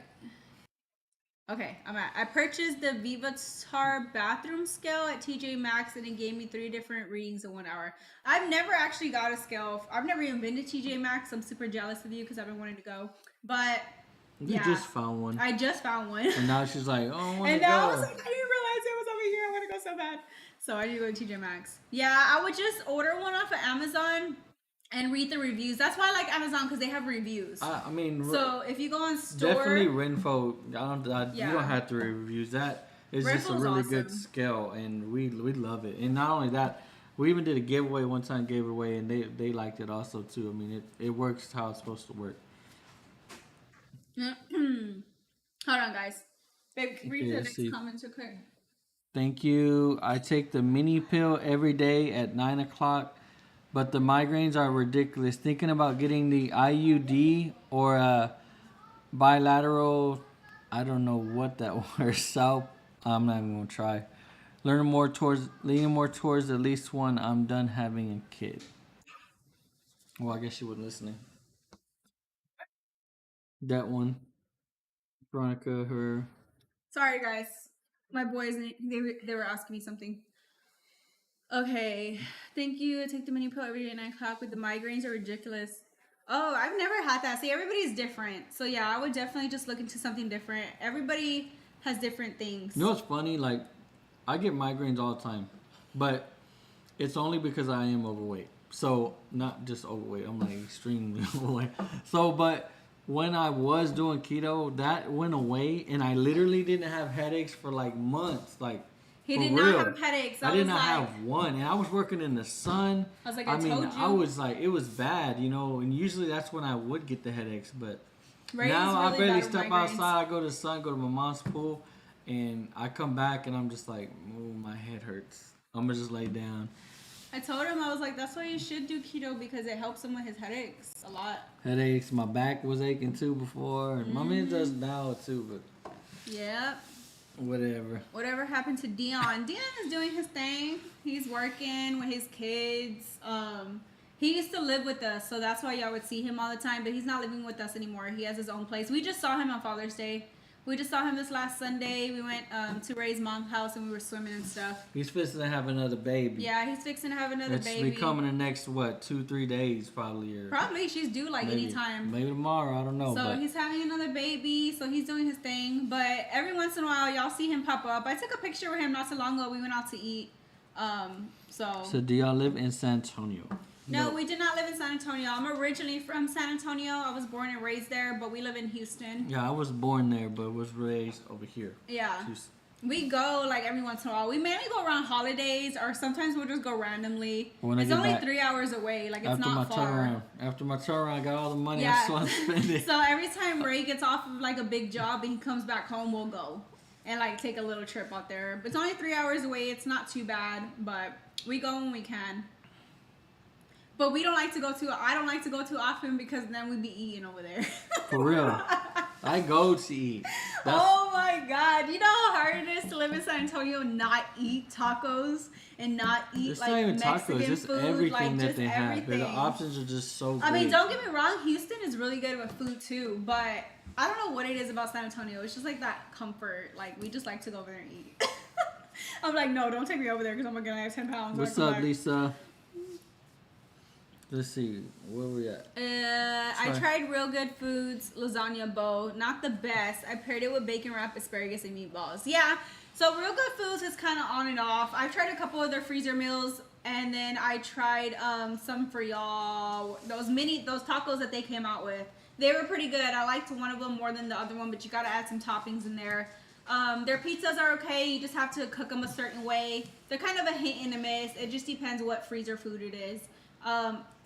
Okay, I purchased the Vivatar bathroom scale at TJ Maxx and it gave me 3 different readings in 1 hour. I've never actually got a scale. I've never even been to TJ Maxx. I'm super jealous of you because I've been wanting to go. But
you just found one.
I just found one.
And now she's like, oh, I want to go.
And now I was like, I didn't realize it was over here. I want to go so bad. So I need to go to TJ Maxx. Yeah, I would just order one off of Amazon and read the reviews. That's why I like Amazon because they have reviews.
I mean,
so if you go on store,
definitely Renfro. You don't have to reviews. That is just a really good scale, and we love it. And not only that, We even did a giveaway one time, gave it away, and they liked it also too. I mean, it works how it's supposed to work.
Hold on, guys. Babe, read the
let's
next
see.
comments real quick.
Thank you. I take the mini pill every day at 9 o'clock, but the migraines are ridiculous. Thinking about getting the IUD or a bilateral, I don't know what that word, South. I'm not even going to try. Leaning more towards at least one. I'm done having a kid. Well, I guess she wasn't listening. That one. Veronica, her.
Sorry, guys. My boys, they were asking me something. Okay. Thank you. I take the mini pill every day at 9 o'clock, but the migraines are ridiculous. Oh, I've never had that. See, everybody's different. So, yeah, I would definitely just look into something different. Everybody has different things.
You know what's funny? Like, I get migraines all the time, but it's only because I am overweight. So, not just overweight. I'm like extremely overweight. So, but when I was doing keto, that went away, and I literally didn't have headaches for like months. Like,
he did not have headaches.
I did not have one, and I was working in the sun.
I was like, I told you.
I was like, it was bad, you know. And usually that's when I would get the headaches, but now
really
I barely step outside. I go to the sun, go to my mom's pool, and I come back, and I'm just like, oh, my head hurts. I'm gonna just lay down.
I told him, I was like, that's why you should do keto, because it helps him with his headaches a lot.
Headaches, my back was aching too before, and my man does now too, but
yep.
Whatever
happened to Dion? Dion is doing his thing. He's working with his kids. He used to live with us, so that's why y'all would see him all the time, but he's not living with us anymore. He has his own place. We just saw him on Father's Day. We just saw him this last Sunday. We went to Ray's mom's house, and we were swimming and stuff.
He's fixing to have another baby.
Yeah, he's fixing to have another baby.
It's be coming in the next, 2-3 days probably.
Probably. She's due like anytime.
Maybe tomorrow. I don't know.
So he's having another baby, so he's doing his thing. But every once in a while, y'all see him pop up. I took a picture with him not so long ago. We went out to eat. So
do y'all live in San Antonio?
No, we did not live in San Antonio. I'm originally from San Antonio. I was born and raised there, but we live in Houston.
Yeah, I was born there, but was raised over here.
Yeah. Houston. We go like every once in a while. We mainly go around holidays, or sometimes we'll just go randomly. It's only 3 hours away. Like, it's not far. After my turnaround, I got all the money. I just want to spend it. So every time Ray gets off of like a big job and he comes back home, we'll go and like take a little trip out there. But it's only 3 hours away. It's not too bad, but we go when we can. But I don't like to go too often, because then we'd be eating over there.
For real. I go to eat.
Oh my God. You know how hard it is to live in San Antonio and not eat tacos and not eat
it's
like
not even
Mexican
tacos, it's
food.
everything
like,
that
just
they
everything.
have. The options are just so good.
I mean, don't get me wrong, Houston is really good with food too, but I don't know what it is about San Antonio. It's just like that comfort. Like, we just like to go over there and eat. I'm like, no, don't take me over there, because I'm going to get 10 pounds.
What's up, Lisa? Let's see, where we at?
I tried Real Good Foods lasagna bowl. Not the best. I paired it with bacon wrap, asparagus, and meatballs. Yeah, so Real Good Foods is kind of on and off. I've tried a couple of their freezer meals, and then I tried some for y'all. Those tacos that they came out with. They were pretty good. I liked one of them more than the other one, but you got to add some toppings in there. Their pizzas are okay. You just have to cook them a certain way. They're kind of a hit and a miss. It just depends what freezer food it is.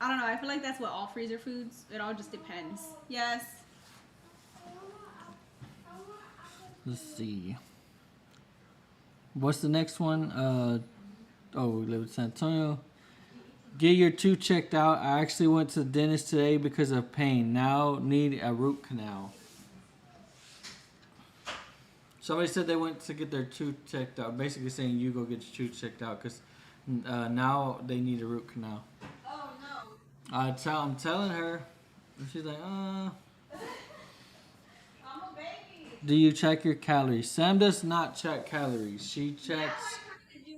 I don't know. I feel like that's what all freezer foods. It all just depends. Yes.
Let's see. What's the next one? We live in San Antonio. Get your tooth checked out. I actually went to the dentist today because of pain. Now need a root canal. Somebody said they went to get their tooth checked out. Basically saying you go get your tooth checked out, because now they need a root canal.
Oh no.
I'm telling her. She's like,
I'm a baby.
Do you check your calories? Sam does not check calories. She checks.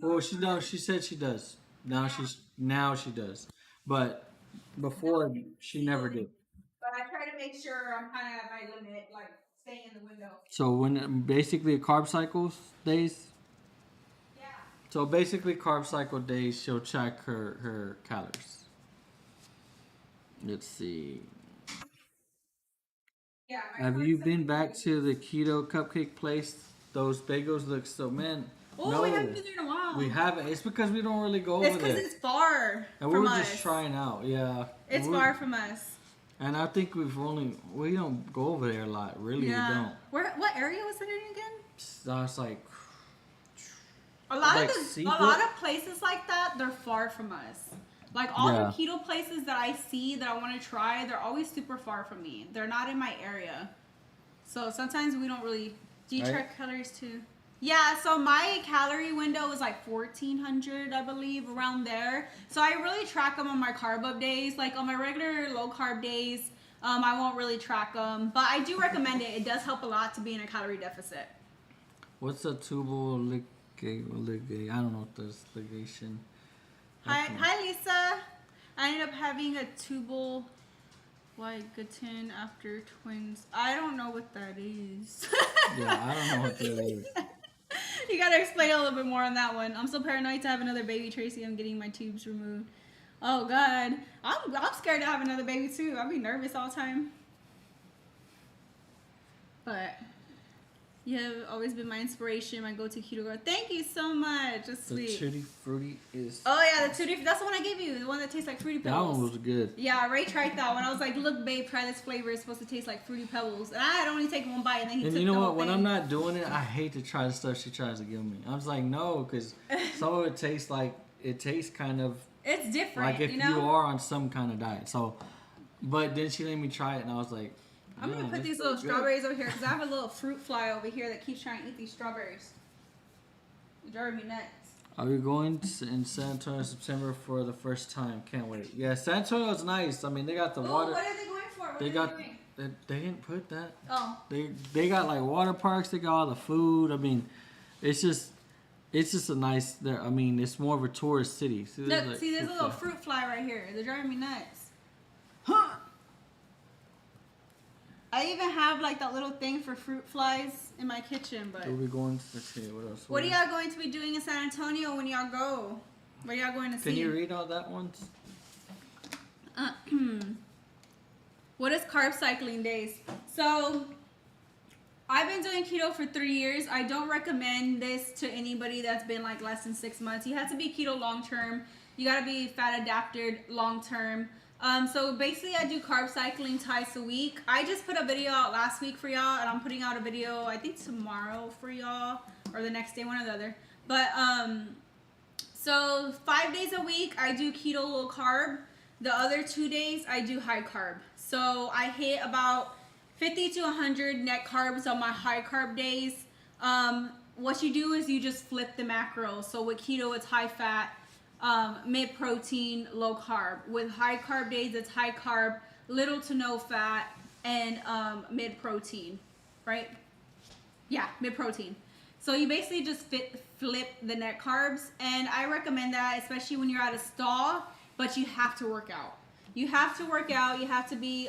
Well, she said she does. Now she does. But before she never did.
But I try to make sure I'm kind of at my limit, like staying in the window.
So when basically carb cycles days.
Yeah.
So basically carb cycle days, she'll check her calories. Let's see.
Yeah.
Have you been back to the keto cupcake place? Those bagels look so, man.
Oh,
No,
we haven't been there in a while.
We haven't. It's because we don't really go over
It's
there.
because it's far
And
from
we were
us.
just trying out, yeah.
It's far from us.
And I think we don't go over there a lot. Really, we don't.
What area was it in again?
It's like
A lot
like
of places like that, they're far from us. Like all the keto places that I see that I want to try, they're always super far from me. They're not in my area. So sometimes we don't really. Do you track calories too? Yeah, so my calorie window is like 1,400, I believe, around there. So I really track them on my carb up days. Like on my regular low carb days, I won't really track them. But I do recommend it. It does help a lot to be in a calorie deficit.
What's a tubal ligation? I don't know what this ligation.
Hi, Lisa. I ended up having a tubal ligation after twins. I don't know what that is.
Yeah, I don't know what that is.
You gotta explain a little bit more on that one. I'm so paranoid to have another baby, Tracy. I'm getting my tubes removed. Oh God, I'm scared to have another baby too. I'll be nervous all the time. But you have always been my inspiration, my go-to keto girl. Thank you so much. That's sweet.
The Tutti Frutti is.
Oh yeah, the Tutti. That's the one I gave you. The one that tastes like Fruity Pebbles.
That one was good.
Yeah, Ray tried that one. I was like, "Look, babe, try this flavor. It's supposed to taste like Fruity Pebbles." And I had only taken one bite, and then he took the whole thing.
And you know what? When I'm not doing it, I hate to try the stuff she tries to give me. I was like, no, because some of it tastes like kind of.
It's different.
Like if you are on some kind of diet. So, but then she let me try it, and I was like.
I'm going to put these little strawberries over here because I have a little fruit fly over here that keeps trying to eat these strawberries. It's driving me nuts.
Are we going in San Antonio in September for the first time? Can't wait. Yeah, San Antonio's nice. I mean, they got the water.
What are they going for? What are they doing?
They didn't put that.
Oh.
They got like water parks. They got all the food. I mean, it's just a nice. I mean, it's more of a tourist city. See,
look, there's a little fruit fly right here. They're driving me nuts. Huh. I even have like that little thing for fruit flies in my kitchen, but.
We'll be going to, let's see, what else?
What are y'all going to be doing in San Antonio when y'all go? What are y'all going to see?
Can you read all that once?
What is Carb Cycling days? So, I've been doing keto for 3 years. I don't recommend this to anybody that's been like less than 6 months. You have to be keto long term. You got to be fat adapted long term. So basically I do carb cycling twice a week. I just put a video out last week for y'all, and I'm putting out a video I think tomorrow for y'all, or the next day, one or the other. But so 5 days a week I do keto low carb. The other 2 days I do high carb. So I hit about 50 to 100 net carbs on my high carb days. What you do is you just flip the macro. So with keto it's high fat, mid protein, low carb. With high carb days, it's high carb, little to no fat, and mid protein, right? Yeah, mid protein. So you basically just flip the net carbs, and I recommend that, especially when you're at a stall, but you have to work out. You have to work out. You have to be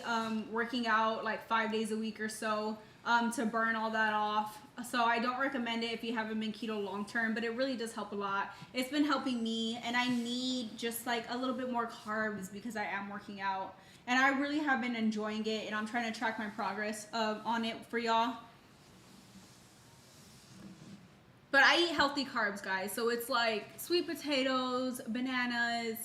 working out like 5 days a week or so to burn all that off. So I don't recommend it if you haven't been keto long term, but it really does help a lot. It's been helping me, and I need just like a little bit more carbs because I am working out, and I really have been enjoying it, and I'm trying to track my progress on it for y'all. But I eat healthy carbs, guys. So it's like sweet potatoes, bananas,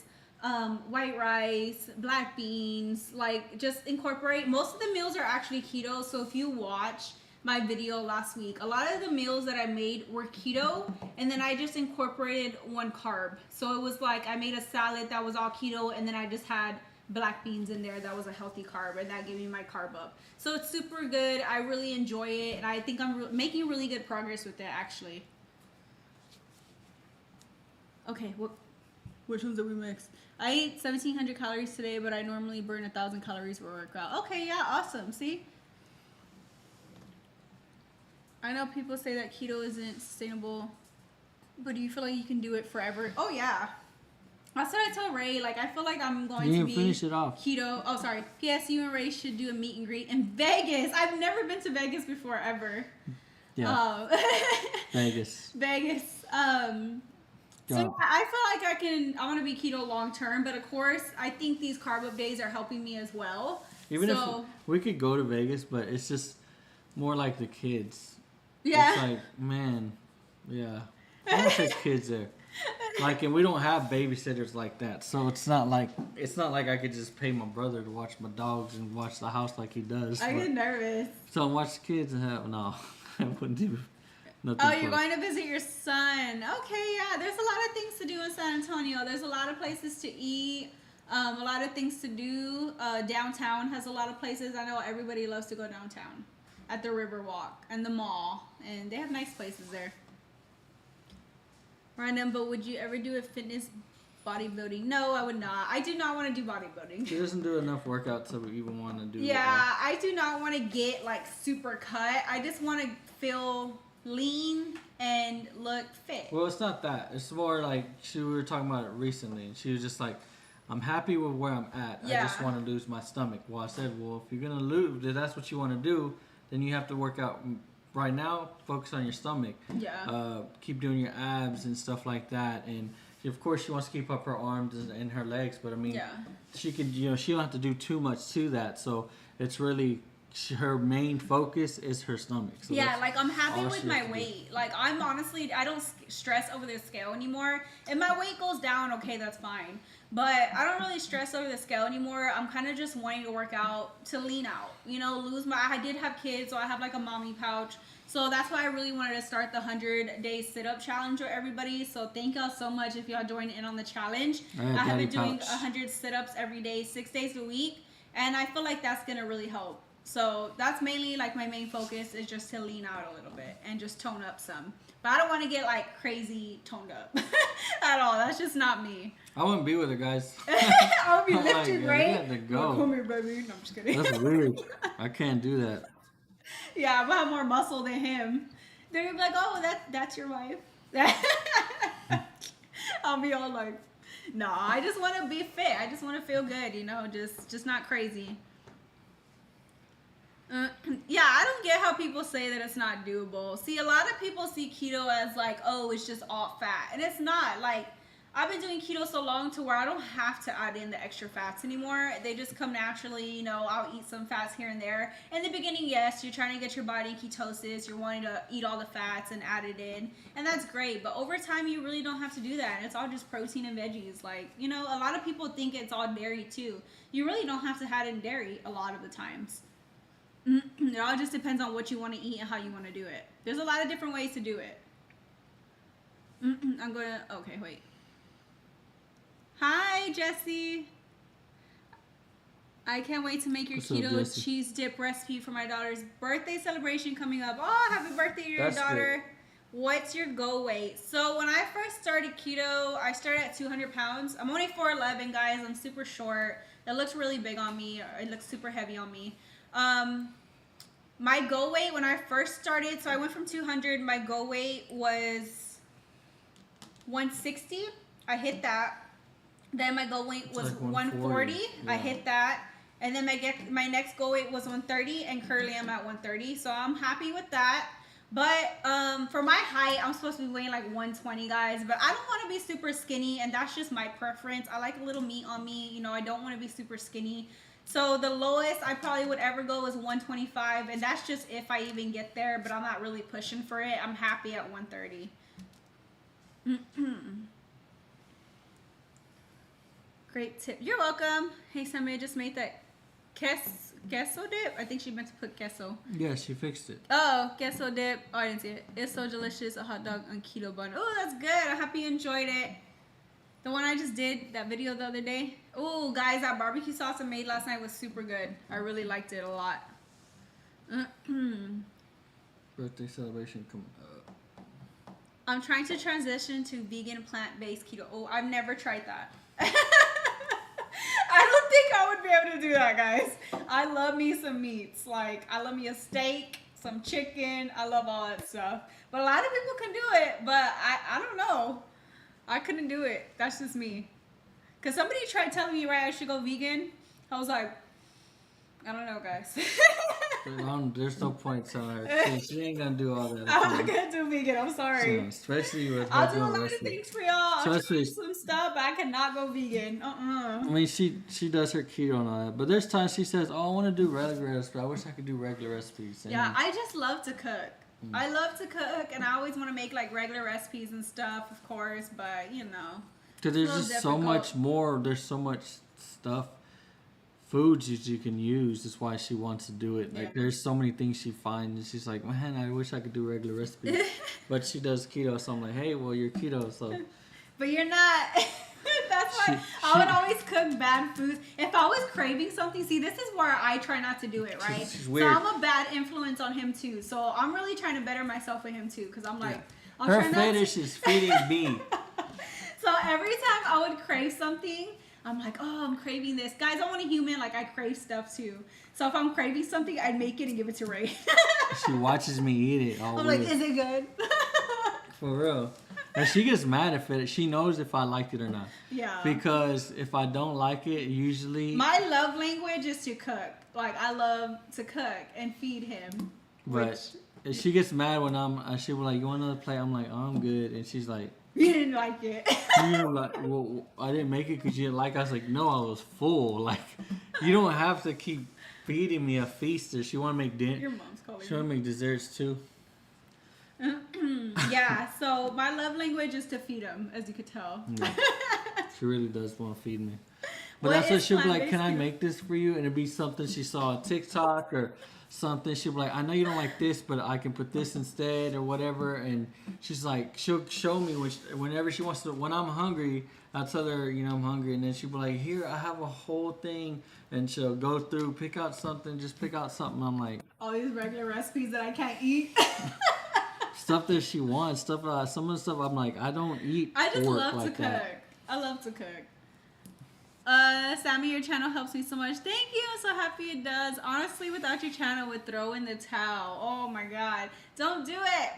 white rice, black beans, like just incorporate. Most of the meals are actually keto. So if you watch my video last week, a lot of the meals that I made were keto, and then I just incorporated one carb. So it was like I made a salad that was all keto, and then I just had black beans in there that was a healthy carb, and that gave me my carb up. So it's super good. I really enjoy it, and I think I'm making really good progress with it actually. Okay, which ones did we mix? I ate 1,700 calories today, but I normally burn 1,000 calories per workout. Okay, yeah, awesome. See? I know people say that keto isn't sustainable, but do you feel like you can do it forever? Oh, yeah. That's what I told Ray. Like, I feel like I'm going to be
finish it off.
Keto. Oh, sorry. P.S. You and Ray should do a meet and greet in Vegas. I've never been to Vegas before, ever.
Yeah. Vegas.
Vegas. So I feel like I want to be keto long term, but of course, I think these carb up days are helping me as well.
Even if we could go to Vegas, but it's just more like the kids.
Yeah.
It's like, man, yeah. I don't take kids there. Like, and we don't have babysitters like that, so it's not like I could just pay my brother to watch my dogs and watch the house like he does.
I get nervous.
So watch the kids and have no, I wouldn't do nothing.
Oh, you're going to visit your son. Okay, yeah. There's a lot of things to do in San Antonio. There's a lot of places to eat. A lot of things to do. Downtown has a lot of places. I know everybody loves to go downtown at the Riverwalk and the mall, and they have nice places there. Random, but would you ever do a fitness bodybuilding? No, I would not. I do not want to do bodybuilding.
She doesn't do enough workout to even want to do.
Yeah, I do not want to get like super cut. I just want to feel lean and look fit.
Well, it's not that. It's more like we were talking about it recently, and she was just like, I'm happy with where I'm at. Yeah. I just want to lose my stomach. Well, I said, well, if you're going to lose, if that's what you want to do, then you have to work out right now. Focus on your stomach.
Yeah.
Keep doing your abs and stuff like that. And of course, she wants to keep up her arms and her legs, but I mean, she could, she don't have to do too much to that. So it's really, her main focus is her stomach. So
yeah, like I'm happy with my weight. Like I'm honestly, I don't stress over the scale anymore. If my weight goes down, okay, that's fine. But I don't really stress over the scale anymore. I'm kind of just wanting to work out to lean out, I did have kids, so I have like a mommy pouch. So that's why I really wanted to start the 100-day sit-up challenge with everybody. So thank y'all so much if y'all join in on the challenge. I have been doing 100 sit-ups every day, 6 days a week. And I feel like that's going to really help. So that's mainly like my main focus is just to lean out a little bit and just tone up some. But I don't want to get like crazy toned up at all. That's just not me.
I wouldn't be with her, guys.
I'll be lifting great.
Have to go.
Come here, baby. No, I'm just kidding.
That's weird. I can't do that.
Yeah, I have more muscle than him. They're gonna be like, oh, that's your wife. I'll be all like, no, I just want to be fit. I just want to feel good, just not crazy. Yeah, I don't get how people say that it's not doable. See, a lot of people see keto as like, oh, it's just all fat. And it's not. Like, I've been doing keto so long to where I don't have to add in the extra fats anymore. They just come naturally. I'll eat some fats here and there. In the beginning, yes, you're trying to get your body in ketosis. You're wanting to eat all the fats and add it in. And that's great. But over time, you really don't have to do that. And it's all just protein and veggies. Like, a lot of people think it's all dairy too. You really don't have to add in dairy a lot of the times. It all just depends on what you want to eat and how you want to do it. There's a lot of different ways to do it. Okay, wait. Hi, Jessie. I can't wait to make your keto cheese dip recipe for my daughter's birthday celebration coming up. Oh, happy birthday to your daughter. Good. What's your goal weight? So when I first started keto, I started at 200 pounds. I'm only 4'11", guys. I'm super short. It looks really big on me. It looks super heavy on me. My goal weight when I first started, so I went from 200, my goal weight was 160. I hit that. Then my goal weight was like 140. Yeah. I hit that. And then my next goal weight was 130, and currently I'm at 130. So I'm happy with that. But for my height, I'm supposed to be weighing like 120, guys. But I don't want to be super skinny, and that's just my preference. I like a little meat on me. I don't want to be super skinny. So the lowest I probably would ever go is 125, and that's just if I even get there, but I'm not really pushing for it. I'm happy at 130. Great tip. You're welcome. Hey, somebody just made that queso dip. I think she meant to put queso.
Yeah, she fixed it.
Oh, queso dip. Oh, I didn't see it. It's so delicious. A hot dog on keto bun. Oh, that's good. I hope you enjoyed it. The one I just did, that video the other day. Oh, guys, that barbecue sauce I made last night was super good. I really liked it a lot.
Birthday celebration coming up.
I'm trying to transition to vegan plant-based keto. Oh, I've never tried that. I don't think I would be able to do that, guys. I love me some meats. Like, I love me a steak, some chicken. I love all that stuff. But a lot of people can do it, but I don't know. I couldn't do it. That's just me. Because somebody tried telling me, right, I should go vegan. I was like, I don't know, guys.
There's no point telling her. She ain't going to do all that.
I'm not going to do vegan. I'm sorry.
So, especially with
I'll do a lot of things for y'all. I'll do some stuff, but I cannot go vegan.
I mean, she does her keto and all that. But there's times she says, oh, I want to do regular recipes. I wish I could do regular recipes. And
yeah, I just love to cook. I love to cook, and I always want to make like regular recipes and stuff, of course, but you know.
Because there's just so much more. There's so much stuff, foods that you can use. That's why she wants to do it. Like, there's so many things she finds, and she's like, man, I wish I could do regular recipes. But she does keto, so I'm like, hey, well, you're keto, so.
But you're not. That's why I would always cook bad foods. If I was craving something, see, this is where I try not to do it, right?
She's weird.
So I'm a bad influence on him, too. So I'm really trying to better myself with him, too, because I'm like,
her fetish is feeding me.
So every time I would crave something, I'm like, oh, I'm craving this. Guys, I'm a human. Like, I crave stuff, too. So if I'm craving something, I'd make it and give it to Ray.
She watches me eat it.
I'm like, is it good?
For real. And she gets mad if it. She knows if I liked it or not.
Yeah.
Because if I don't like it, usually.
My love language is to cook. Like, I love to cook and feed him.
But she gets mad when she was like, you want another plate? I'm like, oh, I'm good. And she's like,
you didn't like it.
You know, like, well, I didn't make it because you didn't like it. I was like, no, I was full. Like, you don't have to keep feeding me a feaster. She want to make dinner.
Your mom's calling.
She want to make desserts too.
Yeah, so my love language is to feed him, as you could tell.
Yeah. She really does want to feed me. But that's what she'll be like, can I make this for you? And it'd be something she saw on TikTok or something. She'll be like, I know you don't like this, but I can put this instead or whatever. And she's like, she'll show me whenever she wants to. When I'm hungry, I'll tell her, you know, I'm hungry. And then she'll be like, here, I have a whole thing. And she'll go through, pick out something. I'm like.
All these regular recipes that I can't eat.
Stuff that she wants. Some of the stuff I'm like, I don't eat.
I just love
like
to cook. I love to cook. Sammy, your channel helps me so much. Thank you. I'm so happy it does. Honestly, without your channel, would throw in the towel. Oh my God. Don't do it.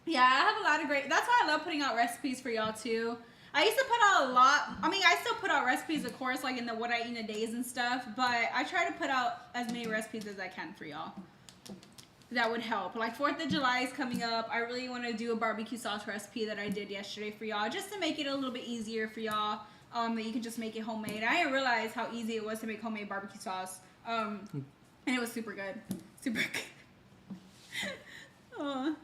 Yeah, I have a lot of great. That's why I love putting out recipes for y'all too. I used to put out a lot. I mean, I still put out recipes, of course, like in the what I eat in a days and stuff. But I try to put out as many recipes as I can for y'all. That would help. Like 4th of July is coming up. I really want to do a barbecue sauce recipe that I did yesterday for y'all, just to make it a little bit easier for y'all. That you can just make it homemade. I didn't realize how easy it was to make homemade barbecue sauce. And it was super good. Super good. Oh,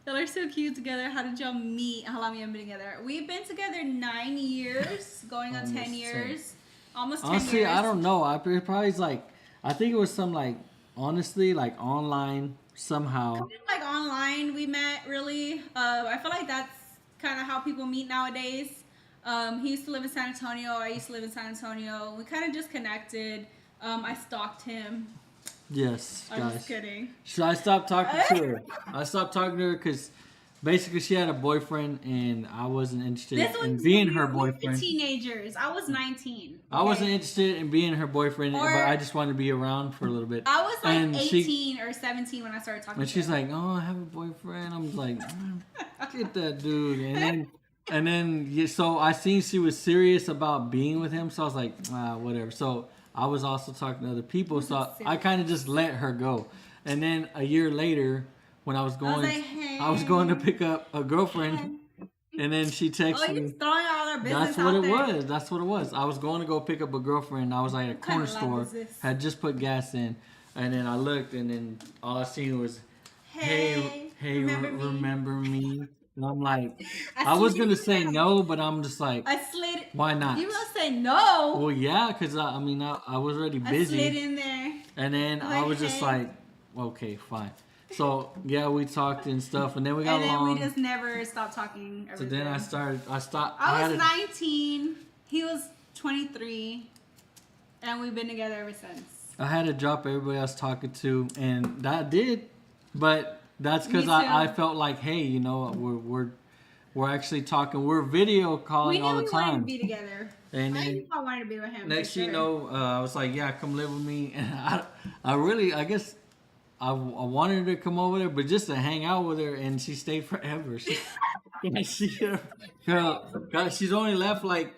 y'all are so cute together. How did y'all meet? How long have you been together? We've been together 9 years, going on 10 years. Almost 10 years.
Honestly, I don't know. I probably like, I think it was some like, honestly, like online somehow.
Like online we met, really. I feel like that's kind of how people meet nowadays. He used to live in San Antonio. I used to live in San Antonio. We kind of just connected. I stalked him.
Yes, guys.
I'm just kidding.
So I stopped talking to her. I stopped talking to her because basically she had a boyfriend and I wasn't interested in being her boyfriend.
Teenagers. I was 19. Okay?
I wasn't interested in being her boyfriend, but I just wanted to be around for a little bit.
I was like 18 or 17 when I started talking to her.
And she's like, oh, I have a boyfriend. I'm like, get that dude. And then, so I seen she was serious about being with him. So I was like, whatever. So I was also talking to other people. So I kind of just let her go. And then a year later, when I was going to pick up a girlfriend. And then she texted me.
Throwing all our business
That's what it was. I was going to go pick up a girlfriend. I was like at a corner store. Had just put gas in. And then I looked and then all I seen was, hey, remember me? And I'm like, I was going to say no, but I'm just like, why not?
You will say no?
Well, yeah, because I was already busy.
I slid in there.
And then I was just like, okay, fine. So, yeah, we talked and stuff, and then we got along.
And then we just never stopped talking.
So then I stopped.
I was 19. He was 23. And we've been together ever since. I
had to drop everybody else talking to, and that did. But that's because I felt like, hey, you know, we're actually talking. We're video calling all the time.
We wanted to be together.
And
I wanted to be with him.
Next you know, I was like, yeah, come live with me. And I guess I wanted her to come over there, but just to hang out with her, and she stayed forever. She's only left like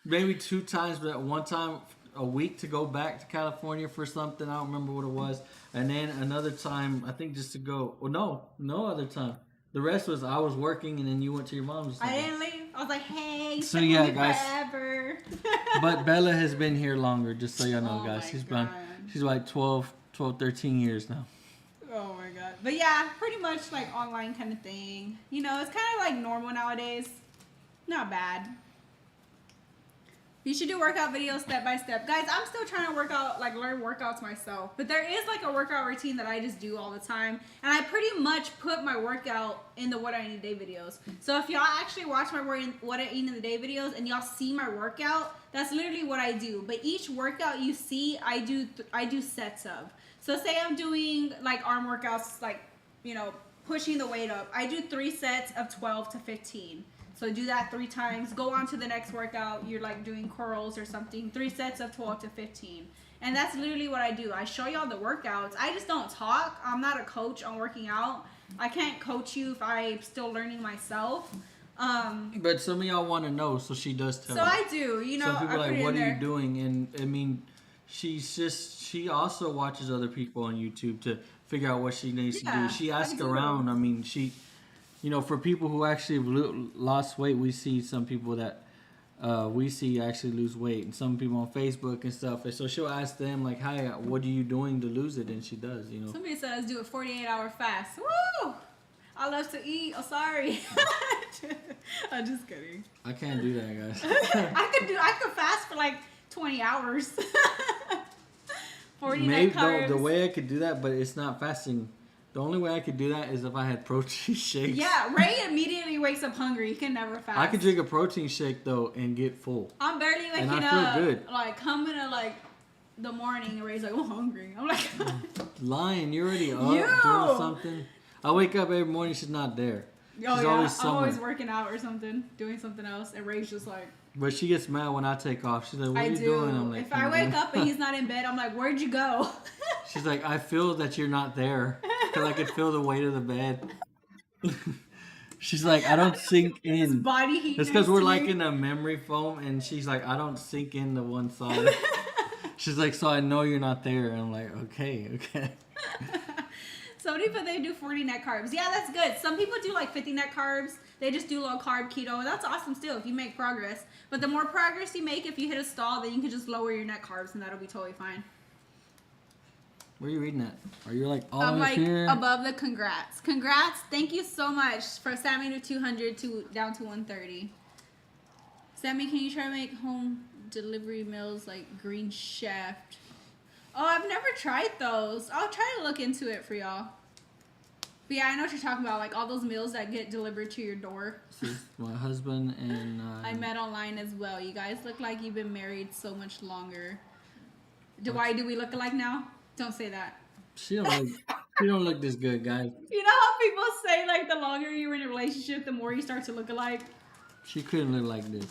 maybe 2 times, but one time a week to go back to California for something. I don't remember what it was. And then another time, I think just to go. Well, no other time. The rest was I was working, and then you went to your mom's.
I didn't leave. I was like, hey,
so yeah, guys.
Forever.
But Bella has been here longer, just so y'all know, guys. She's like 12, 13 years now.
Oh my God. But yeah, pretty much like online kind of thing. You know, it's kind of like normal nowadays. Not bad. You should do workout videos step by step. Guys, I'm still trying to work out, like learn workouts myself. But there is like a workout routine that I just do all the time. And I pretty much put my workout in the What I Eat in a Day videos. So if y'all actually watch my What I Eat in the Day videos and y'all see my workout, that's literally what I do. But each workout you see, I do sets of. So say I'm doing like arm workouts, like, you know, pushing the weight up. I do 3 sets of 12 to 15. So do that 3 times. Go on to the next workout. You're like doing curls or something. 3 sets of 12 to 15. And that's literally what I do. I show y'all the workouts. I just don't talk. I'm not a coach on working out. I can't coach you if I'm still learning myself.
But some of y'all want to know, so she does tell.
So I do. You know,
some people
I
are like, what are you doing? And I mean, she also watches other people on YouTube to figure out what she needs to do. She asks around. I mean, you know, for people who actually lost weight, we see some people that we see actually lose weight, and some people on Facebook and stuff. And so she'll ask them like, "Hi, what are you doing to lose it?" And she does. You know.
Somebody said let's do a 48-hour fast. Woo! I love to eat. Oh, sorry. I'm just kidding.
I can't do that, guys.
I could fast for like 20 hours. 40
Maybe
carbs.
the way I could do that, but it's not fasting. The only way I could do that is if I had protein shakes.
Yeah, Ray immediately wakes up hungry. He can never fast.
I could drink a protein shake though and get full.
I'm barely waking up.
And I feel good.
Like coming at like the morning and Ray's like, "Oh, hungry." I'm like,
lying. You're already up doing something. I wake up every morning. She's not there.
Oh,
she's
yeah.
always somewhere.
I'm always working out or something, doing something else, and Ray's just like.
But she gets mad when I take off. She's like, "What are you doing?" I'm like,
if I wake up and he's not in bed, I'm like, "Where'd you go?"
She's like, "I feel that you're not there because I could feel the weight of the bed." She's like, "I don't sink in."
His body heat.
It's because we're like in a memory foam, and she's like, "I don't sink in to one side." She's like, "So I know you're not there." And I'm like, "Okay."
Some people, they do 40 net carbs. Yeah, that's good. Some people do like 50 net carbs. They just do low carb keto. And that's awesome still if you make progress. But the more progress you make, if you hit a stall, then you can just lower your net carbs and that'll be totally fine.
Where are you reading at? Are you like all
I'm
up
like
here?
above the congrats. Congrats. Thank you so much for Sammy to 200 to down to 130. Sammy, can you try to make home delivery meals like Green Chef? Oh, I've never tried those. I'll try to look into it for y'all. But yeah, I know what you're talking about. Like all those meals that get delivered to your door.
This is my husband and
I met online as well. You guys look like you've been married so much longer. Why do we look alike now? Don't say that.
She don't look this good, guys.
You know how people say like the longer you're in a relationship, the more you start to look alike?
She couldn't look like this.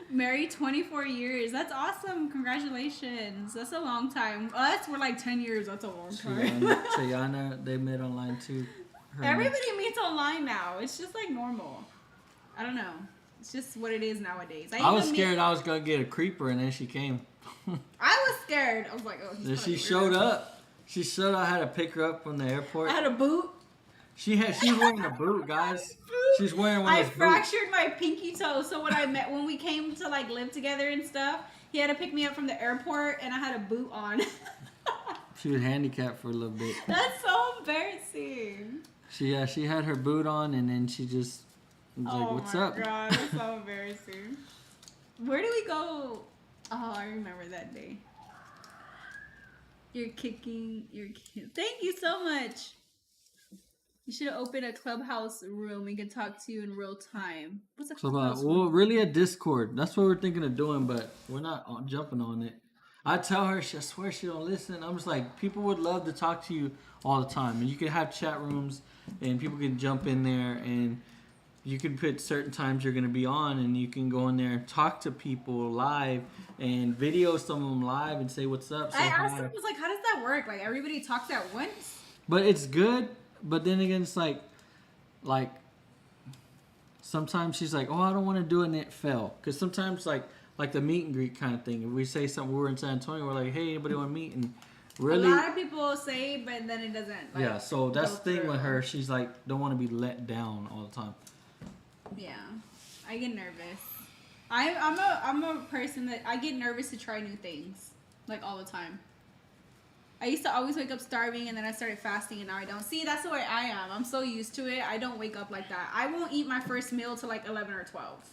Married 24 years. That's awesome. Congratulations. That's a long time. Us, we're like 10 years. That's a long time.
Chayana, they met online too.
Everybody meets online now. It's just like normal. I don't know. It's just what it is nowadays.
I was scared I was going to get a creeper, and then she came.
I was scared. I was like, oh,
then she showed up. She showed up. I had to pick her up from the airport.
I had a boot.
She's wearing a boot, guys. She's wearing one of those boots.
I fractured my pinky toe, so when we came to like live together and stuff, he had to pick me up from the airport, and I had a boot on.
She was handicapped for a little bit.
That's so embarrassing.
She had her boot on, and then she just was like, "What's up?"
Oh my god, that's so embarrassing. Where do we go? Oh, I remember that day. You're kicking. Thank you so much. You should open a clubhouse room. We can talk to you in real time. What's a clubhouse room?
Well, really a Discord. That's what we're thinking of doing, but we're not jumping on it. I tell her, I swear she don't listen. I'm just like, people would love to talk to you all the time. And you can have chat rooms, and people can jump in there, and you can put certain times you're going to be on, and you can go in there and talk to people live and video some of them live and say what's up.
I asked her, I was like, how does that work? Like, everybody talks at once?
But it's good. But then again, it's like sometimes she's like, "Oh, I don't want to do it," and it fell. Because sometimes like the meet and greet kind of thing. If we say something, we're in San Antonio, we're like, "Hey, anybody want to meet?" And really,
a lot of people say, but then it doesn't. Like,
yeah, so that's the thing with her. She's like, don't want to be let down all the time.
Yeah, I get nervous. I'm a person that I get nervous to try new things like all the time. I used to always wake up starving, and then I started fasting, and now I don't. See, that's the way I am. I'm so used to it. I don't wake up like that. I won't eat my first meal till like 11 or 12.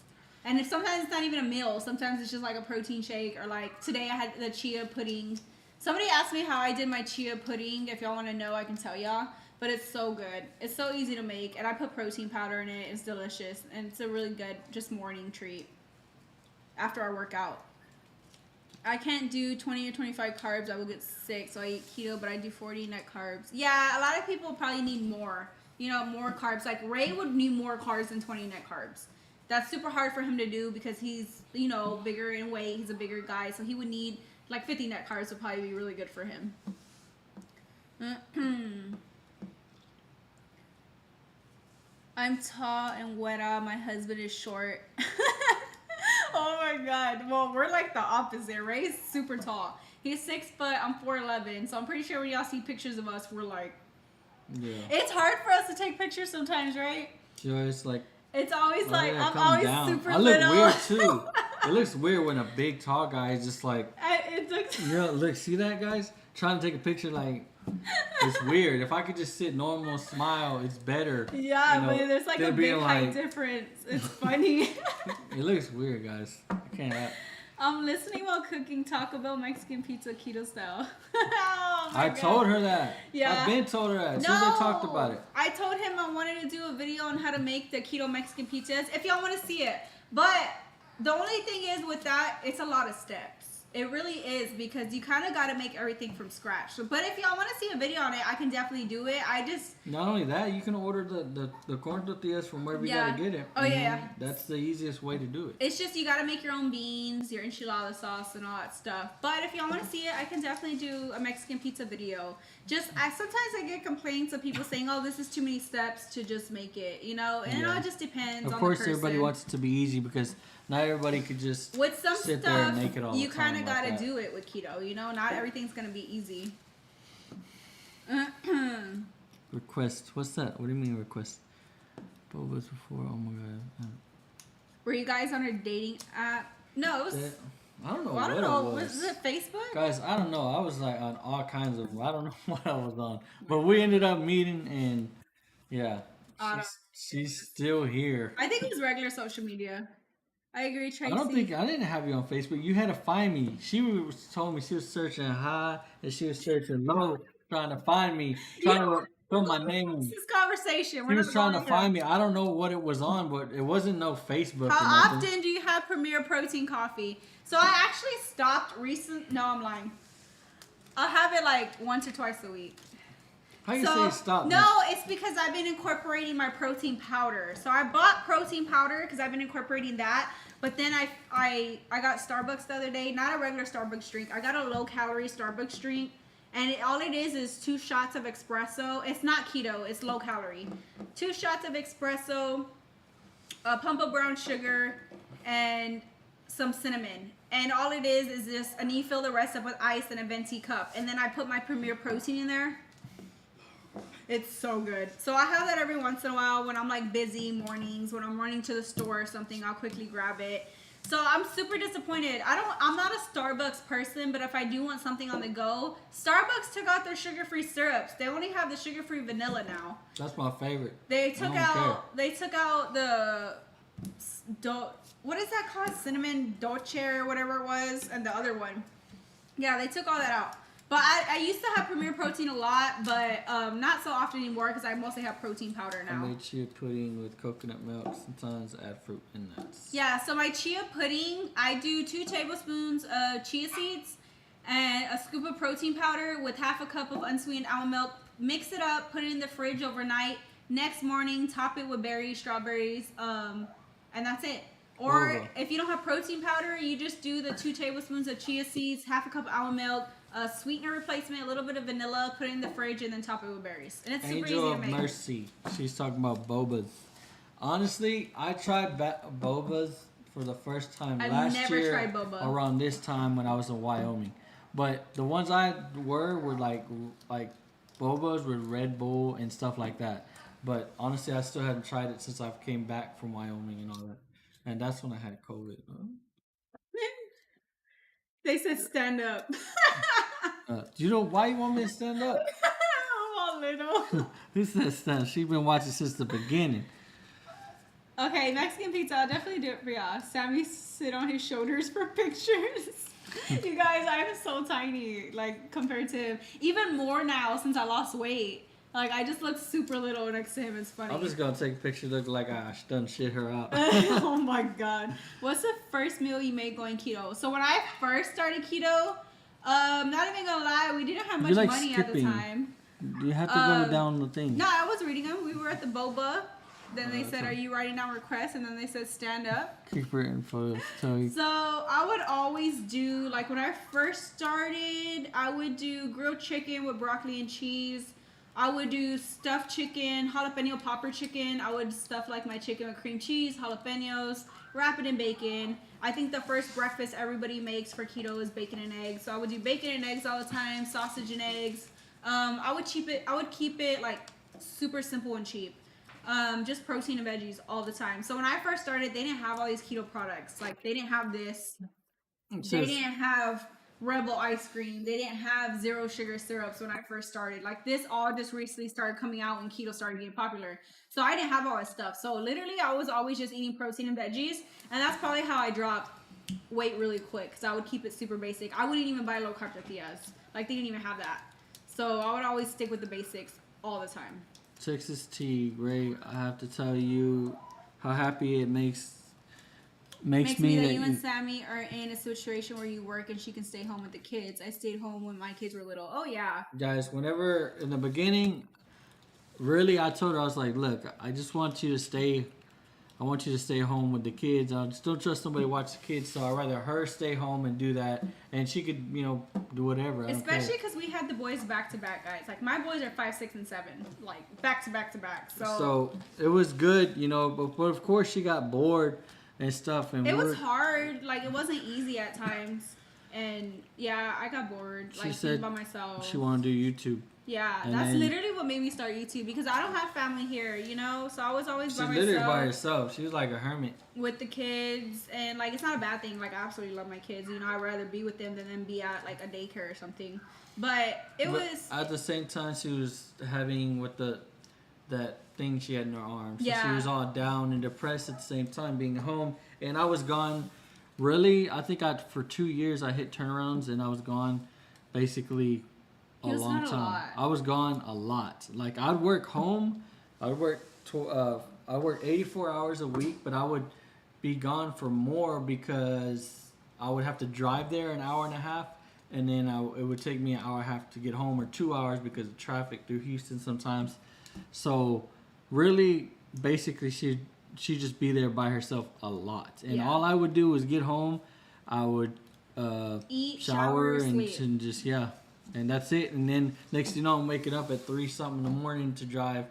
And if sometimes it's not even a meal, sometimes it's just like a protein shake, or like today I had the chia pudding. Somebody asked me how I did my chia pudding. If y'all want to know, I can tell y'all. But it's so good. It's so easy to make, and I put protein powder in it. It's delicious, and it's a really good just morning treat after I work out. I can't do 20 or 25 carbs. I will get sick, so I eat keto, but I do 40 net carbs. Yeah, a lot of people probably need more, more carbs. Like Ray would need more carbs than 20 net carbs. That's super hard for him to do because he's, bigger in weight. He's a bigger guy, so he would need like 50 net carbs would probably be really good for him. I'm tall and weta. My husband is short. Oh my god. Well, we're like the opposite. Ray's super tall. He's 6 foot. I'm 4'11". So I'm pretty sure when y'all see pictures of us, we're like.
Yeah.
It's hard for us to take pictures sometimes, right?
Sure, it's like.
It's always like I'm
come
always
down.
super
I look
little.
weird too. It looks weird when a big tall guy is just like.
It looks.
Yeah, look, see that, guys? Trying to take a picture like. It's weird. If I could just sit normal, smile, it's better.
Yeah, but there's like a big height difference. It's funny.
It looks weird, guys. I can't.
I'm listening while cooking Taco Bell Mexican pizza keto style.
I told her that.
Yeah.
I've been told her that. As soon as I talked about it.
I told him I wanted to do a video on how to make the keto Mexican pizzas. If y'all want to see it. But the only thing is with that, it's a lot of steps. It really is because you kind of got to make everything from scratch. But if y'all want to see a video on it, I can definitely do it. I just...
Not only that, you can order the corn tortillas from wherever you got to get it.
Oh, yeah.
That's the easiest way to do it.
It's just you got to make your own beans, your enchilada sauce, and all that stuff. But if y'all want to see it, I can definitely do a Mexican pizza video. Sometimes I get complaints of people saying, oh, this is too many steps to just make it, And it all just depends on the person.
Of course, everybody wants it to be easy because... Not everybody could just
with some
sit
stuff,
there and make it all
you kind of got to
like
do it with keto, Not everything's going to be easy.
Request. What's that? What do you mean request? Bobas before. Oh my god.
Were you guys on a dating app? No, it was...
I don't know
what
it was.
Was it Facebook?
Guys, I don't know. I was like on all kinds of... I don't know what I was on. But we ended up meeting and... Yeah. She's still here.
I think it was regular social media. I agree, Tracy.
I didn't have you on Facebook. You had to find me. She told me she was searching high and she was searching low, trying to find me, trying to put my name in.
This is conversation.
She was trying to find me. I don't know what it was on, but it wasn't no Facebook.
How often do you have Premier Protein coffee? So I actually stopped No, I'm lying. I'll have it like once or twice a week.
How you say stop?
No, it's because I've been incorporating my protein powder. So I bought protein powder because I've been incorporating that. But then I got Starbucks the other day. Not a regular Starbucks drink. I got a low-calorie Starbucks drink. And all it is 2 shots of espresso. It's not keto. It's low-calorie. 2 shots of espresso, a pump of brown sugar, and some cinnamon. And all it is just, and you fill the rest up with ice in a venti cup. And then I put my Premier Protein in there. It's so good. So I have that every once in a while when I'm like busy mornings, when I'm running to the store or something, I'll quickly grab it. So I'm super disappointed. I'm not a Starbucks person, but if I do want something on the go, Starbucks took out their sugar-free syrups. They only have the sugar-free vanilla now.
That's my favorite.
They took out the what is that called? Cinnamon dolce or whatever it was, and the other one. Yeah, they took all that out. But I used to have Premier Protein a lot, but not so often anymore because I mostly have protein powder now.
I made chia pudding with coconut milk. Sometimes I add fruit and nuts.
Yeah, so my chia pudding, I do 2 tablespoons of chia seeds and a scoop of protein powder with half a cup of unsweetened almond milk. Mix it up, put it in the fridge overnight. Next morning, top it with berries, strawberries, and that's it. Or if you don't have protein powder, you just do the 2 tablespoons of chia seeds, half a cup of almond milk, a sweetener replacement, a little bit of vanilla, put it in the fridge, and then top it with berries. And it's super easy to make. Angel of
Mercy. She's talking about bobas. Honestly, I tried bobas for the first time last year. I've never tried boba. Around this time when I was in Wyoming. But the ones I were like bobas with Red Bull and stuff like that. But honestly, I still haven't tried it since I came back from Wyoming and all that. And that's when I had COVID.
They said stand up.
You know why you want me to stand up?
I'm all little.
Who said stand? She's been watching since the beginning.
Okay, Mexican pizza. I'll definitely do it for y'all. Sammy sit on his shoulders for pictures. You guys, I'm so tiny, like, compared to him. Even more now since I lost weight. Like, I just look super little next to him. It's funny.
I'm just going to take a picture look like I done shit her out.
Oh, my God. What's the first meal you made going keto? So, when I first started keto, not even going to lie, we didn't have much money at the time.
You have to go down the thing.
No, I was reading them. We were at the boba. Then they said, are you writing down requests? And then they said, stand up.
Keep it in photos. So
I would always do, like when I first started, I would do grilled chicken with broccoli and cheese. I would do stuffed chicken, jalapeno popper chicken. I would stuff like my chicken with cream cheese, jalapenos, wrap it in bacon. I think the first breakfast everybody makes for keto is bacon and eggs. So I would do bacon and eggs all the time, sausage and eggs. I would keep it like super simple and cheap. Just protein and veggies all the time. So when I first started, they didn't have all these keto products. Like they didn't have this. They didn't have Rebel ice cream. They didn't have zero sugar syrups when I first started. Like this all just recently started coming out when keto started getting popular. So I didn't have all that stuff. So literally I was always just eating protein and veggies. And that's probably how I dropped weight really quick. Because I would keep it super basic. I wouldn't even buy low carb tortillas. Like they didn't even have that. So I would always stick with the basics all the time.
Texas tea, Ray, I have to tell you how happy it makes me that
you and Sammy are in a situation where you work and she can stay home with the kids. I stayed home when my kids were little. Oh yeah.
Guys, whenever in the beginning, really I told her, I was like, look, I just want you to stay home with the kids. I just don't trust somebody to watch the kids, so I'd rather her stay home and do that, and she could, do whatever.
Especially because we had the boys back to back, guys. Like my boys are 5, 6, and 7, like back to back to back. So
it was good, but of course she got bored and stuff, and
it was hard. Like it wasn't easy at times, and yeah, I got bored.
She
like
said
by myself.
she wanted to do YouTube.
Yeah, that's literally what made me start YouTube because I don't have family here, so I was always by myself.
She's literally by herself. She was like a hermit. With
the kids, and like it's not a bad thing. Like I absolutely love my kids. I'd rather be with them than them be at like a daycare or something. But was
at the same time she was having that thing she had in her arm. So
yeah.
She was all down and depressed at the same time being home, and I was gone. Really, I think for 2 years I hit turnarounds, and I was gone basically a long time. I was gone a lot. Like I'd work home. I'd work 84 hours a week, but I would be gone for more because I would have to drive there an hour and a half, and then it would take me an hour and a half to get home, or 2 hours because of traffic through Houston sometimes. So really, basically, she'd just be there by herself a lot, and all I would do was get home. I would
eat,
shower,
sleep.
and just and that's it. And then next thing you know, I'm waking up at 3 something in the morning to drive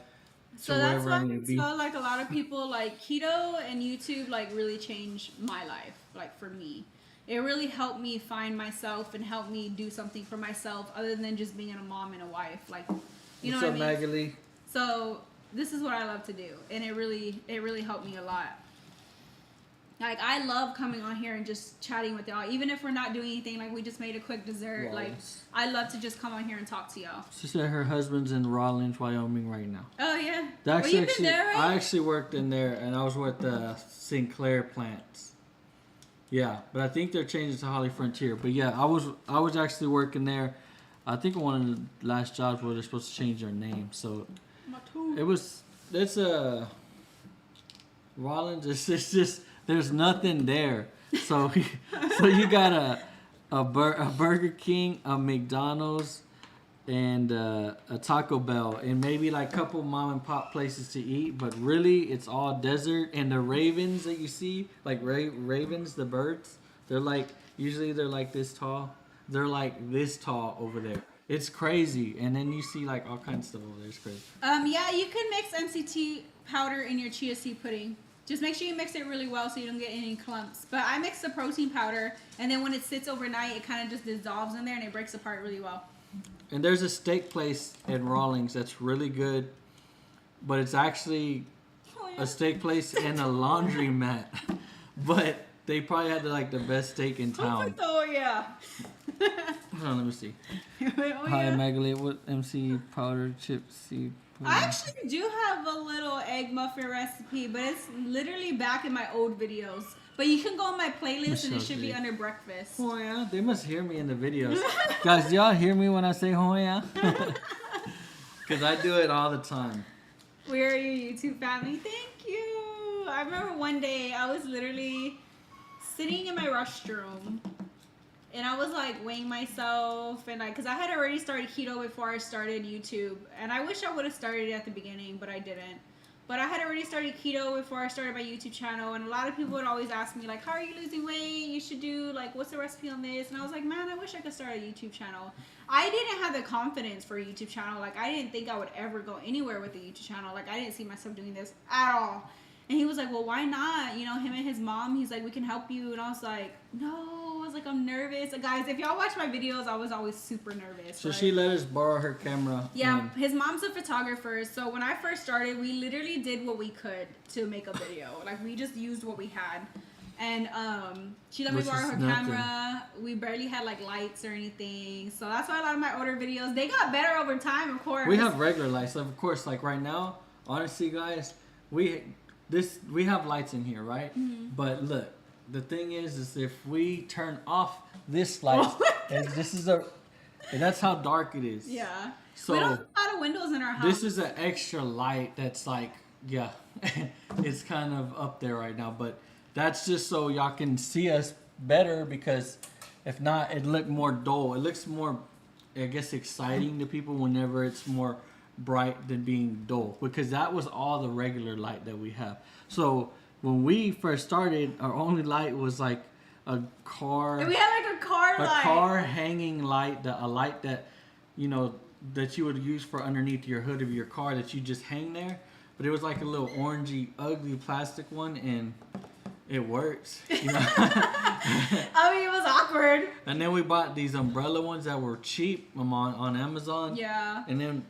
so that's why I feel like a lot of people like keto and YouTube like really changed my life. Like for me, it really helped me find myself and help me do something for myself other than just being a mom and a wife. Like,
What's up, Magali?
So this is what I love to do, and it really helped me a lot. Like I love coming on here and just chatting with y'all, even if we're not doing anything. Like we just made a quick dessert.
Rawlins.
Like I love to just come on here and talk to y'all.
She said her husband's in Rawlins, Wyoming right now.
Oh yeah.
You've been there, right? I actually worked in there, and I was with the Sinclair plants. Yeah, but I think they're changing to Holly Frontier. But yeah, I was actually working there. I think one of the last jobs where they're supposed to change their name. So it's a Rawlins. It's just. There's nothing there, so you got a Burger King, a McDonald's, and a Taco Bell, and maybe like a couple mom and pop places to eat. But really, it's all desert. And the ravens that you see, like ravens, the birds, they're like this tall. They're like this tall over there. It's crazy. And then you see like all kinds of stuff over there. It's crazy.
Yeah, you can mix MCT powder in your chia seed pudding. Just make sure you mix it really well so you don't get any clumps. But I mix the protein powder, and then when it sits overnight, it kind of just dissolves in there, and it breaks apart really well.
And there's a steak place in Rawlins that's really good, but it's actually a steak place and a laundromat. But they probably had the best steak in town.
Oh yeah.
Hold on, let me see.
Oh,
Hi,
yeah.
Magali. What MC powder chips? Seed pudding.
I actually do have a little egg muffin recipe, but it's literally back in my old videos. But you can go on my playlist and it should be under breakfast.
Oh yeah, they must hear me in the videos. Guys, do y'all hear me when I say oh yeah? Because I do it all the time.
Where are you, YouTube family? Thank you. I remember one day I was literally sitting in my restroom and I was like weighing myself and because I had already started keto before I started YouTube, and I wish I would have started at the beginning, but I didn't. But I had already started keto before I started my YouTube channel, and a lot of people would always ask me like, how are you losing weight? You should do like, what's the recipe on this? And I was like, man, I wish I could start a YouTube channel. I didn't have the confidence for a YouTube channel. Like, I didn't think I would ever go anywhere with a YouTube channel. Like, I didn't see myself doing this at all. And he was like, well, why not? You know, him and his mom, he's like, we can help you. And I was like, no. I was like, I'm nervous. And guys, if y'all watch my videos, I was always super nervous.
So
right?
she let us borrow her camera.
Yeah, his mom's a photographer. So when I first started, we literally did what we could to make a video. Like, we just used what we had. And she let me borrow her camera. We barely had like lights or anything. So that's why a lot of my older videos, they got better over time, of course.
We have regular lights. Of course, like right now, honestly, guys, we have lights in here, right? Mm-hmm. But look, the thing is if we turn off this light, and that's how dark it is.
Yeah.
So
we don't have a lot of windows in our house.
This is an extra light that's like, yeah, it's kind of up there right now, but that's just so y'all can see us better, because if not, it look more dull. It looks more, I guess, exciting to people whenever it's more bright than being dull, because that was all the regular light that we have. So when we first started, our only light was like a car.
And we had like a car light.
A car hanging light, a light that, you know, that you would use for underneath your hood of your car that you just hang there. But it was like a little orangey, ugly plastic one, and it works. You know?
I mean, it was awkward.
And then we bought these umbrella ones that were cheap on Amazon.
Yeah.
And then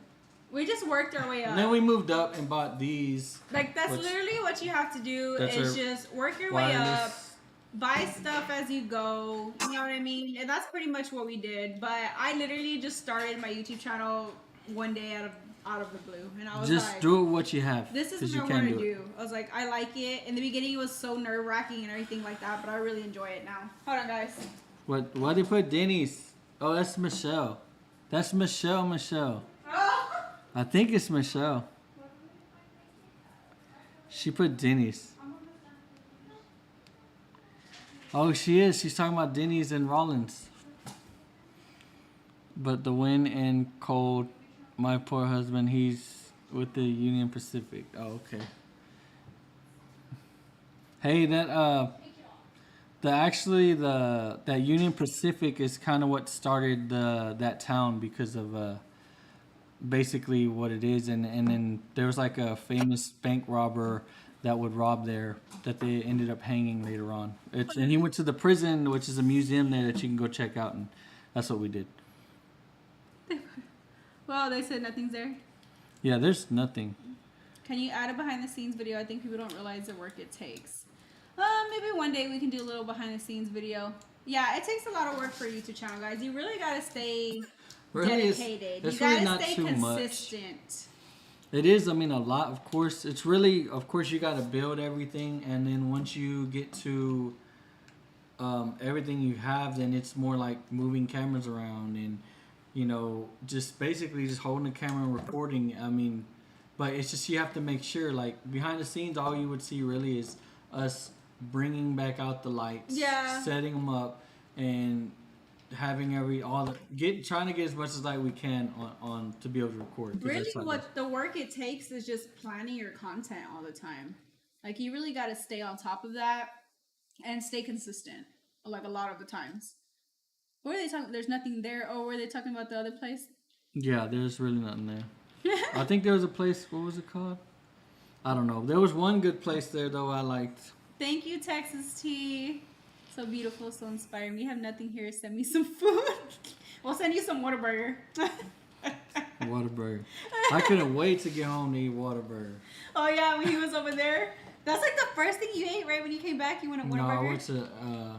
we just worked our way up.
And then we moved up and bought these.
Like, that's literally what you have to do, is just work your way up, buy stuff as you go. You know what I mean? And that's pretty much what we did. But I literally just started my YouTube channel one day out of the blue, and I was
just like, do what you have.
This is what I want to do. I was like, I like it. In the beginning, it was so nerve-wracking and everything like that, but I really enjoy it now. Hold on, guys.
Why did you put Denny's? Oh, that's Michelle. That's Michelle.
Oh.
I think it's Michelle. She put Denny's. Oh, she is. She's talking about Denny's and Rollins. But the wind and cold, my poor husband, he's with the Union Pacific. Oh, okay. Hey, that Union Pacific is kind of what started that town, because of basically what it is, and then there was like a famous bank robber that would rob there that they ended up hanging later on. And he went to the prison, which is a museum there that you can go check out, and that's what we did.
Well, they said nothing's there.
Yeah, there's nothing.
Can you add a behind the scenes video? I think people don't realize the work it takes. Maybe one day we can do a little behind the scenes video. Yeah, it takes a lot of work for a YouTube channel, guys. You really gotta stay dedicated.
It's
you
really
gotta
not
stay
too
consistent.
Much. It is. I mean, a lot. Of course, it's really. Of course, you gotta build everything, and then once you get to everything you have, then it's more like moving cameras around and, you know, just basically just holding the camera and recording. I mean, but it's just, you have to make sure, like, behind the scenes, all you would see really is us bringing back out the lights, setting them up, and having trying to get as much as light we can on to be able to record.
Really, what the work it takes is just planning your content all the time. Like, you really got to stay on top of that and stay consistent, like, a lot of the times. What are they talking? There's nothing there. Oh, were they talking about the other place?
Yeah, there's really nothing there. I think there was a place. What was it called? I don't know. There was one good place there though I liked.
Thank you, Texas Tea. So beautiful, so inspiring. We have nothing here. Send me some food. We'll send you some Whataburger.
Whataburger. I couldn't wait to get home to eat Whataburger.
Oh yeah, when he was over there. That's like the first thing you ate, right? When you came back, you went to Whataburger?
No,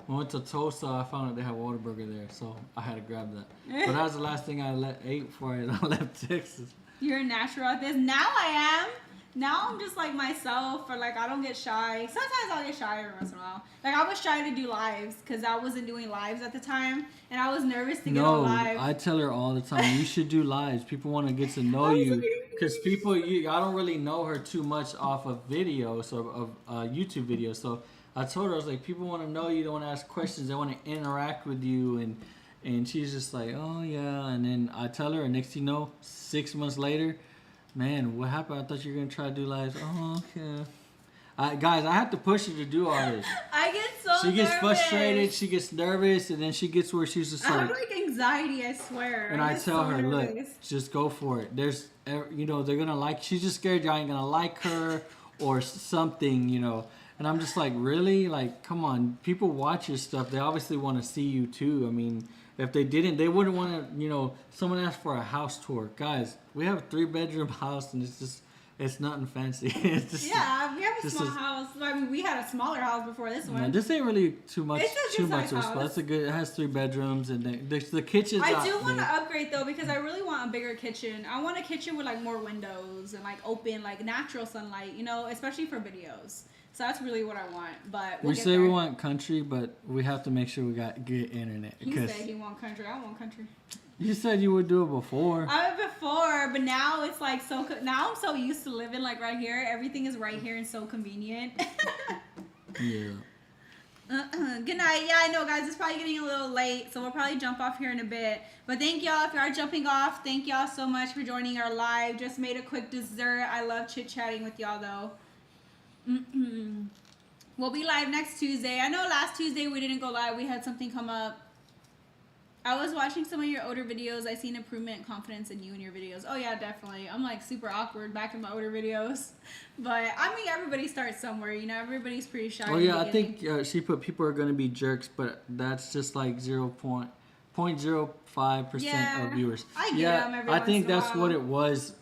I went to Tulsa. I found out they had Whataburger there, so I had to grab that. But that was the last thing I ate before I left Texas.
You're a natural at this. Now I am. Now I'm just like myself, or like I don't get shy. Sometimes I'll get shy every once in a while. Like I was shy to do lives because I wasn't doing lives at the time, and I was nervous to get on live.
I tell her all the time, you should do lives. People want to get to know you, because I don't really know her too much off of videos or of YouTube videos. So I told her, I was like, people want to know you, they want to ask questions, they want to interact with you, and she's just like, oh yeah. And then I tell her, and next thing you know, 6 months later, man, what happened? I thought you were going to try to do lives. Oh, okay. Guys, I have to push her to do all this.
I get so
She gets
nervous.
frustrated, she gets nervous, and then she gets where she's just
I
like...
have like anxiety, I swear.
And I tell her, look, just go for it. There's, you know, they're going to like... She's just scared y'all ain't going to like her or something, you know. And I'm just like, really? Like, come on. People watch your stuff. They obviously want to see you, too. I mean... If they didn't, they wouldn't want to, you know, someone asked for a house tour. Guys, we have a 3-bedroom house, and it's nothing fancy. It's just,
yeah, we have a small house. I mean, we had a smaller house before this one.
No, this ain't really too much of a spot.
It's
it has 3 bedrooms, and the kitchen's
I do want to upgrade, though, because I really want a bigger kitchen. I want a kitchen with, like, more windows and, like, open, like, natural sunlight, you know, especially for videos. So that's really what I want, but
we say we want country, but we have to make sure we got good internet.
He said he want country. I want country.
You said you would do it before.
I did before, but now it's like so. Now I'm so used to living like right here. Everything is right here and so convenient.
Yeah.
Good night. Yeah, I know, guys. It's probably getting a little late, so we'll probably jump off here in a bit. But thank y'all. If you are jumping off, thank y'all so much for joining our live. Just made a quick dessert. I love chit-chatting with y'all, though. We'll be live next Tuesday. I know last Tuesday we didn't go live. We had something come up. I was watching some of your older videos. I seen improvement and confidence in you and your videos. Oh yeah, definitely. I'm like super awkward back in my older videos. But I mean, everybody starts somewhere. You know, everybody's pretty shy.
Oh yeah, I think she put people are going to be jerks, but that's just like 0.05% of viewers.
I get them every
I
once
think
in a
that's
while.
what it was.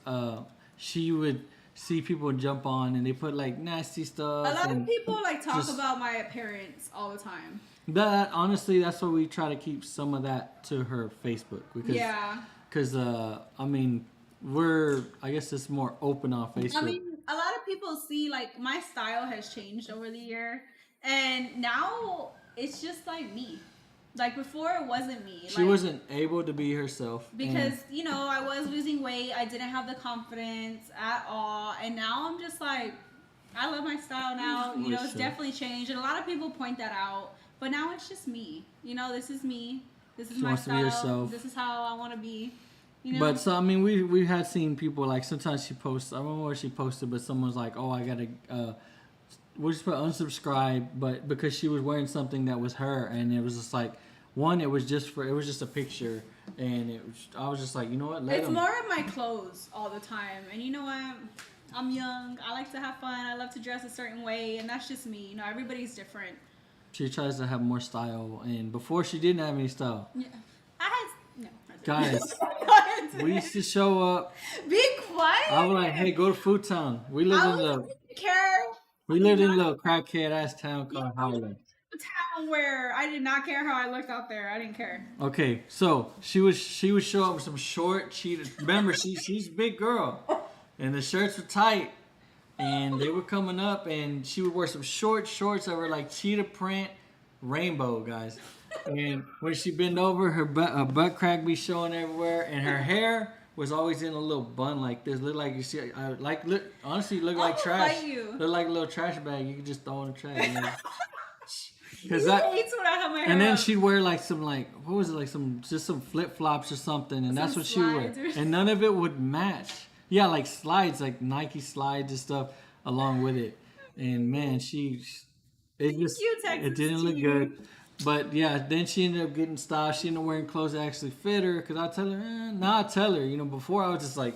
She would see people jump on and they put like nasty stuff.
A lot of people like talk about my appearance all the time.
That honestly, that's why we try to keep some of that to her Facebook because I mean I guess it's more open on Facebook.
I mean, a lot of people see like my style has changed over the year, and now it's just like me. Like before, it wasn't me.
She wasn't able to be herself.
Because, you know, I was losing weight. I didn't have the confidence at all. And now I'm just like, I love my style now. You know, it's definitely changed. And a lot of people point that out. But now it's just me. You know, this is me. This is my style. This is how I want to be. You know?
But so, I mean, we had seen people like sometimes she posts. I don't know where she posted, but someone's like, oh, I got to... we'll just put unsubscribe, but because she was wearing something that was her, and it was just like, it was just a picture, and I was just like, you know what?
It's more of my clothes all the time, and you know what? I'm young. I like to have fun. I love to dress a certain way, and that's just me. You know, everybody's different.
She tries to have more style, and before she didn't have any style.
Yeah,
Guys, we used to show up.
Be quiet.
I was like, hey, go to Food Town. We lived in a little crackhead ass town called Howland.
Town where I did not care how I looked out there. I didn't care.
Okay, so she would show up with some short cheetah. Remember, she's a big girl, and the shirts were tight, and they were coming up, and she would wear some short shorts that were like cheetah print, rainbow, guys. And when she bent over, her butt crack be showing everywhere, and her hair was always in a little bun like this. Look like you see, honestly, look like trash. Look like a little trash bag. You could just throw in the trash. You know?
Cause hates when I have my hair
and then
up.
she'd wear like some what was it, like some flip flops or something, and that's what she would wear. And none of it would match. Yeah, like slides, like Nike slides and stuff along with it. And man, it didn't look good. But yeah, then she ended up getting style. She ended up wearing clothes that actually fit her. Cause I tell her, now I tell her, you know, before I was just like,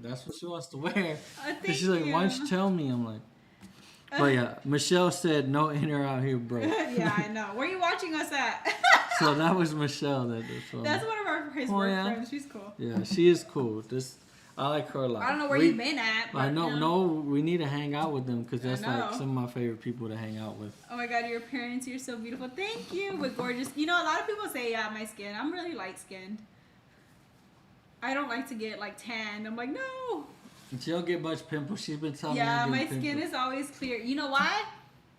that's what she wants to wear. Cause she's like, why don't you tell me? I'm like. But yeah, Michelle said no in or out here, bro.
Yeah, I know. Where are you watching us at?
So that was Michelle.
That's one of our his work friends. She's cool.
Yeah, she is cool. I like her a lot.
I don't know where you've been at. But,
I know. No, we need to hang out with them because that's like some of my favorite people to hang out with.
Oh my God, your parents, you're so beautiful. Thank you. With gorgeous. You know, a lot of people say, yeah, my skin. I'm really light skinned. I don't like to get like tanned. I'm like, no.
She don't get much pimples. She's been telling me.
Yeah, my skin is always clear. You know why?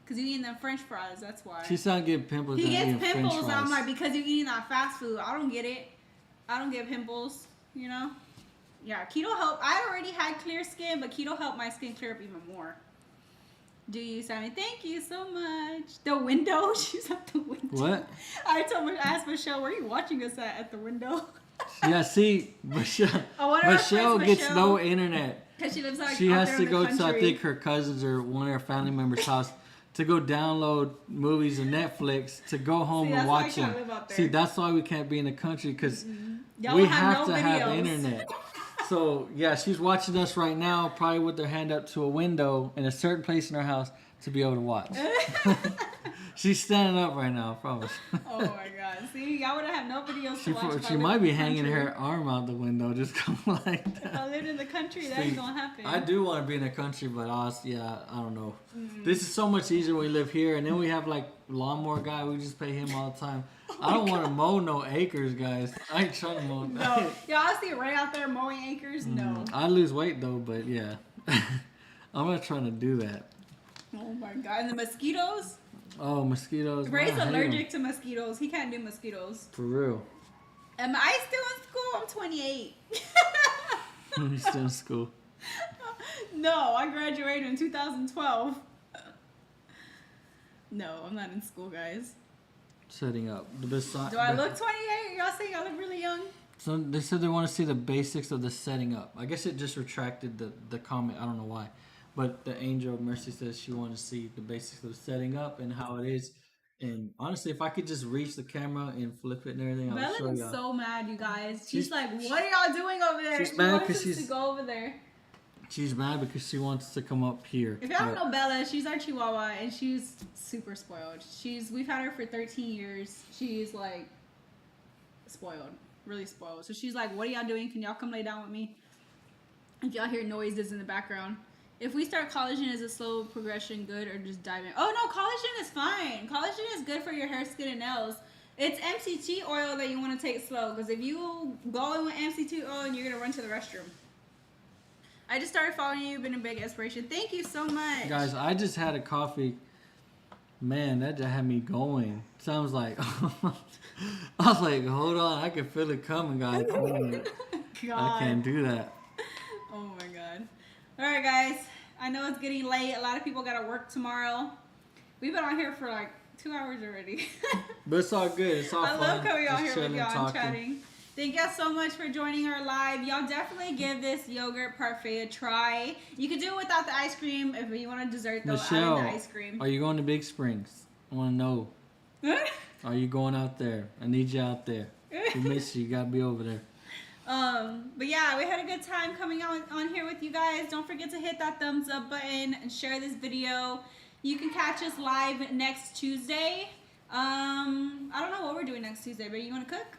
Because you're eating them French fries. That's why.
She's not getting pimples.
He gets pimples. And I'm like, because you're eating that fast food. I don't get it. I don't get pimples. You know. Yeah, keto helped. I already had clear skin, but keto helped my skin clear up even more. Do you, Sammy? Thank you so much. The window. She's at the window.
What?
I asked Michelle, where are you watching us at the window?
Yeah, see, Michelle gets no internet.
Because she lives like
she
out
has
there
to
in the
go
country.
to, I think, her cousins or one of her family members' house to go download movies and Netflix to go home and watch them. See, that's why we can't be in the country because we have to have internet. So, yeah, she's watching us right now, probably with her hand up to a window in a certain place in her house to be able to watch. She's standing up right now, I promise.
Oh, my God. See, y'all would have no videos to watch.
She might be hanging her arm out the window just come like that.
If I lived in the country, that ain't going to happen.
I do want to be in the country, but I don't know. This is so much easier when we live here. And then we have, like, lawnmower guy. We just pay him all the time. I don't want to mow no acres, guys. I ain't trying to mow.
No. Y'all see Ray out there mowing acres? No.
I lose weight, though, but yeah. I'm not trying to do that.
Oh, my God. And the mosquitoes?
Oh, mosquitoes.
Ray's allergic to mosquitoes. He can't do mosquitoes.
For real.
Am I still in school? I'm 28.
You're still in school.
No, I graduated in 2012. No, I'm not in school, guys.
Setting up.
Do I look 28? Y'all saying I look really young?
So they said they want to see the basics of the setting up. I guess it just retracted the comment. I don't know why. But the Angel of Mercy says she wanted to see the basics of the setting up and how it is. And honestly, if I could just reach the camera and flip it and everything, I'll show y'all.
Bella's so mad, you guys. She's like, what are y'all doing over there?
She's mad because
to go over there.
She's mad because she wants to come up here.
If y'all don't know Bella, she's our Chihuahua and she's super spoiled. We've had her for 13 years. She's like spoiled, really spoiled. So she's like, what are y'all doing? Can y'all come lay down with me? If y'all hear noises in the background. If we start collagen, is a slow progression good or just dive in? Oh no, collagen is fine. Collagen is good for your hair, skin, and nails. It's MCT oil that you want to take slow because if you go in with MCT oil, you're gonna run to the restroom. I just started following you. Been a big inspiration. Thank you so much,
guys. I just had a coffee. Man, that just had me going. Sounds like I was like, hold on, I can feel it coming, guys. I can't do that.
Oh my God. All right, guys. I know it's getting late. A lot of people got to work tomorrow. We've been on here for like 2 hours already.
But it's all good. It's all fun.
I love coming on here with y'all and chatting. Thank y'all so much for joining our live. Y'all definitely give this yogurt parfait a try. You can do it without the ice cream. If you want a dessert, though,
Michelle,
add in the ice cream.
Are you going to Big Springs? I want to know. Are you going out there? I need you out there. We miss you. You got to be over there.
But yeah, we had a good time coming on here with you guys. Don't forget to hit that thumbs up button and share this video. You can catch us live next Tuesday. I don't know what we're doing next Tuesday, but you want to cook?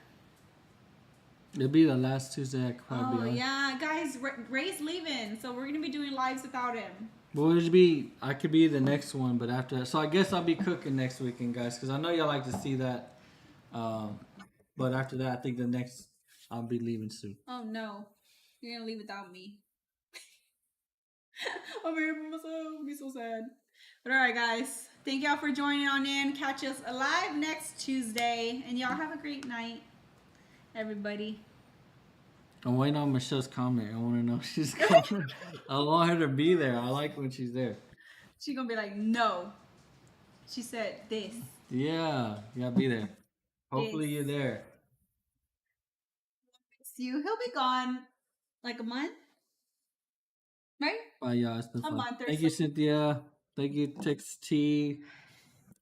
It'll be the last Tuesday I could probably be on.
Yeah, guys, Ray's leaving, so we're gonna be doing lives without him.
Well, I could be the next one, but after that, so I guess I'll be cooking next weekend, guys, because I know y'all like to see that. But after that, I think I'll be leaving soon.
Oh no, you're gonna leave without me. I'm here for myself. I'll be so sad. But all right, guys, thank y'all for joining on in. Catch us live next Tuesday, and y'all have a great night, everybody.
I'm waiting on Michelle's comment. I want to know if she's coming. I want her to be there. I like when she's there.
She's gonna be like, no. She said this.
Yeah, you gotta be there. Hopefully you're there.
He'll be gone like a month, right?
Bye, y'all. It's been fun.
Month or
Thank you, Cynthia. Thank you, Tex T.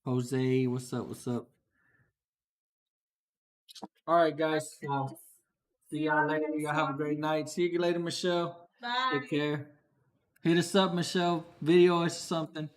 Jose, what's up? What's up? All right, guys. See y'all later. Y'all have a great night. See you later, Michelle.
Bye.
Take care. Hit us up, Michelle. Video us or something.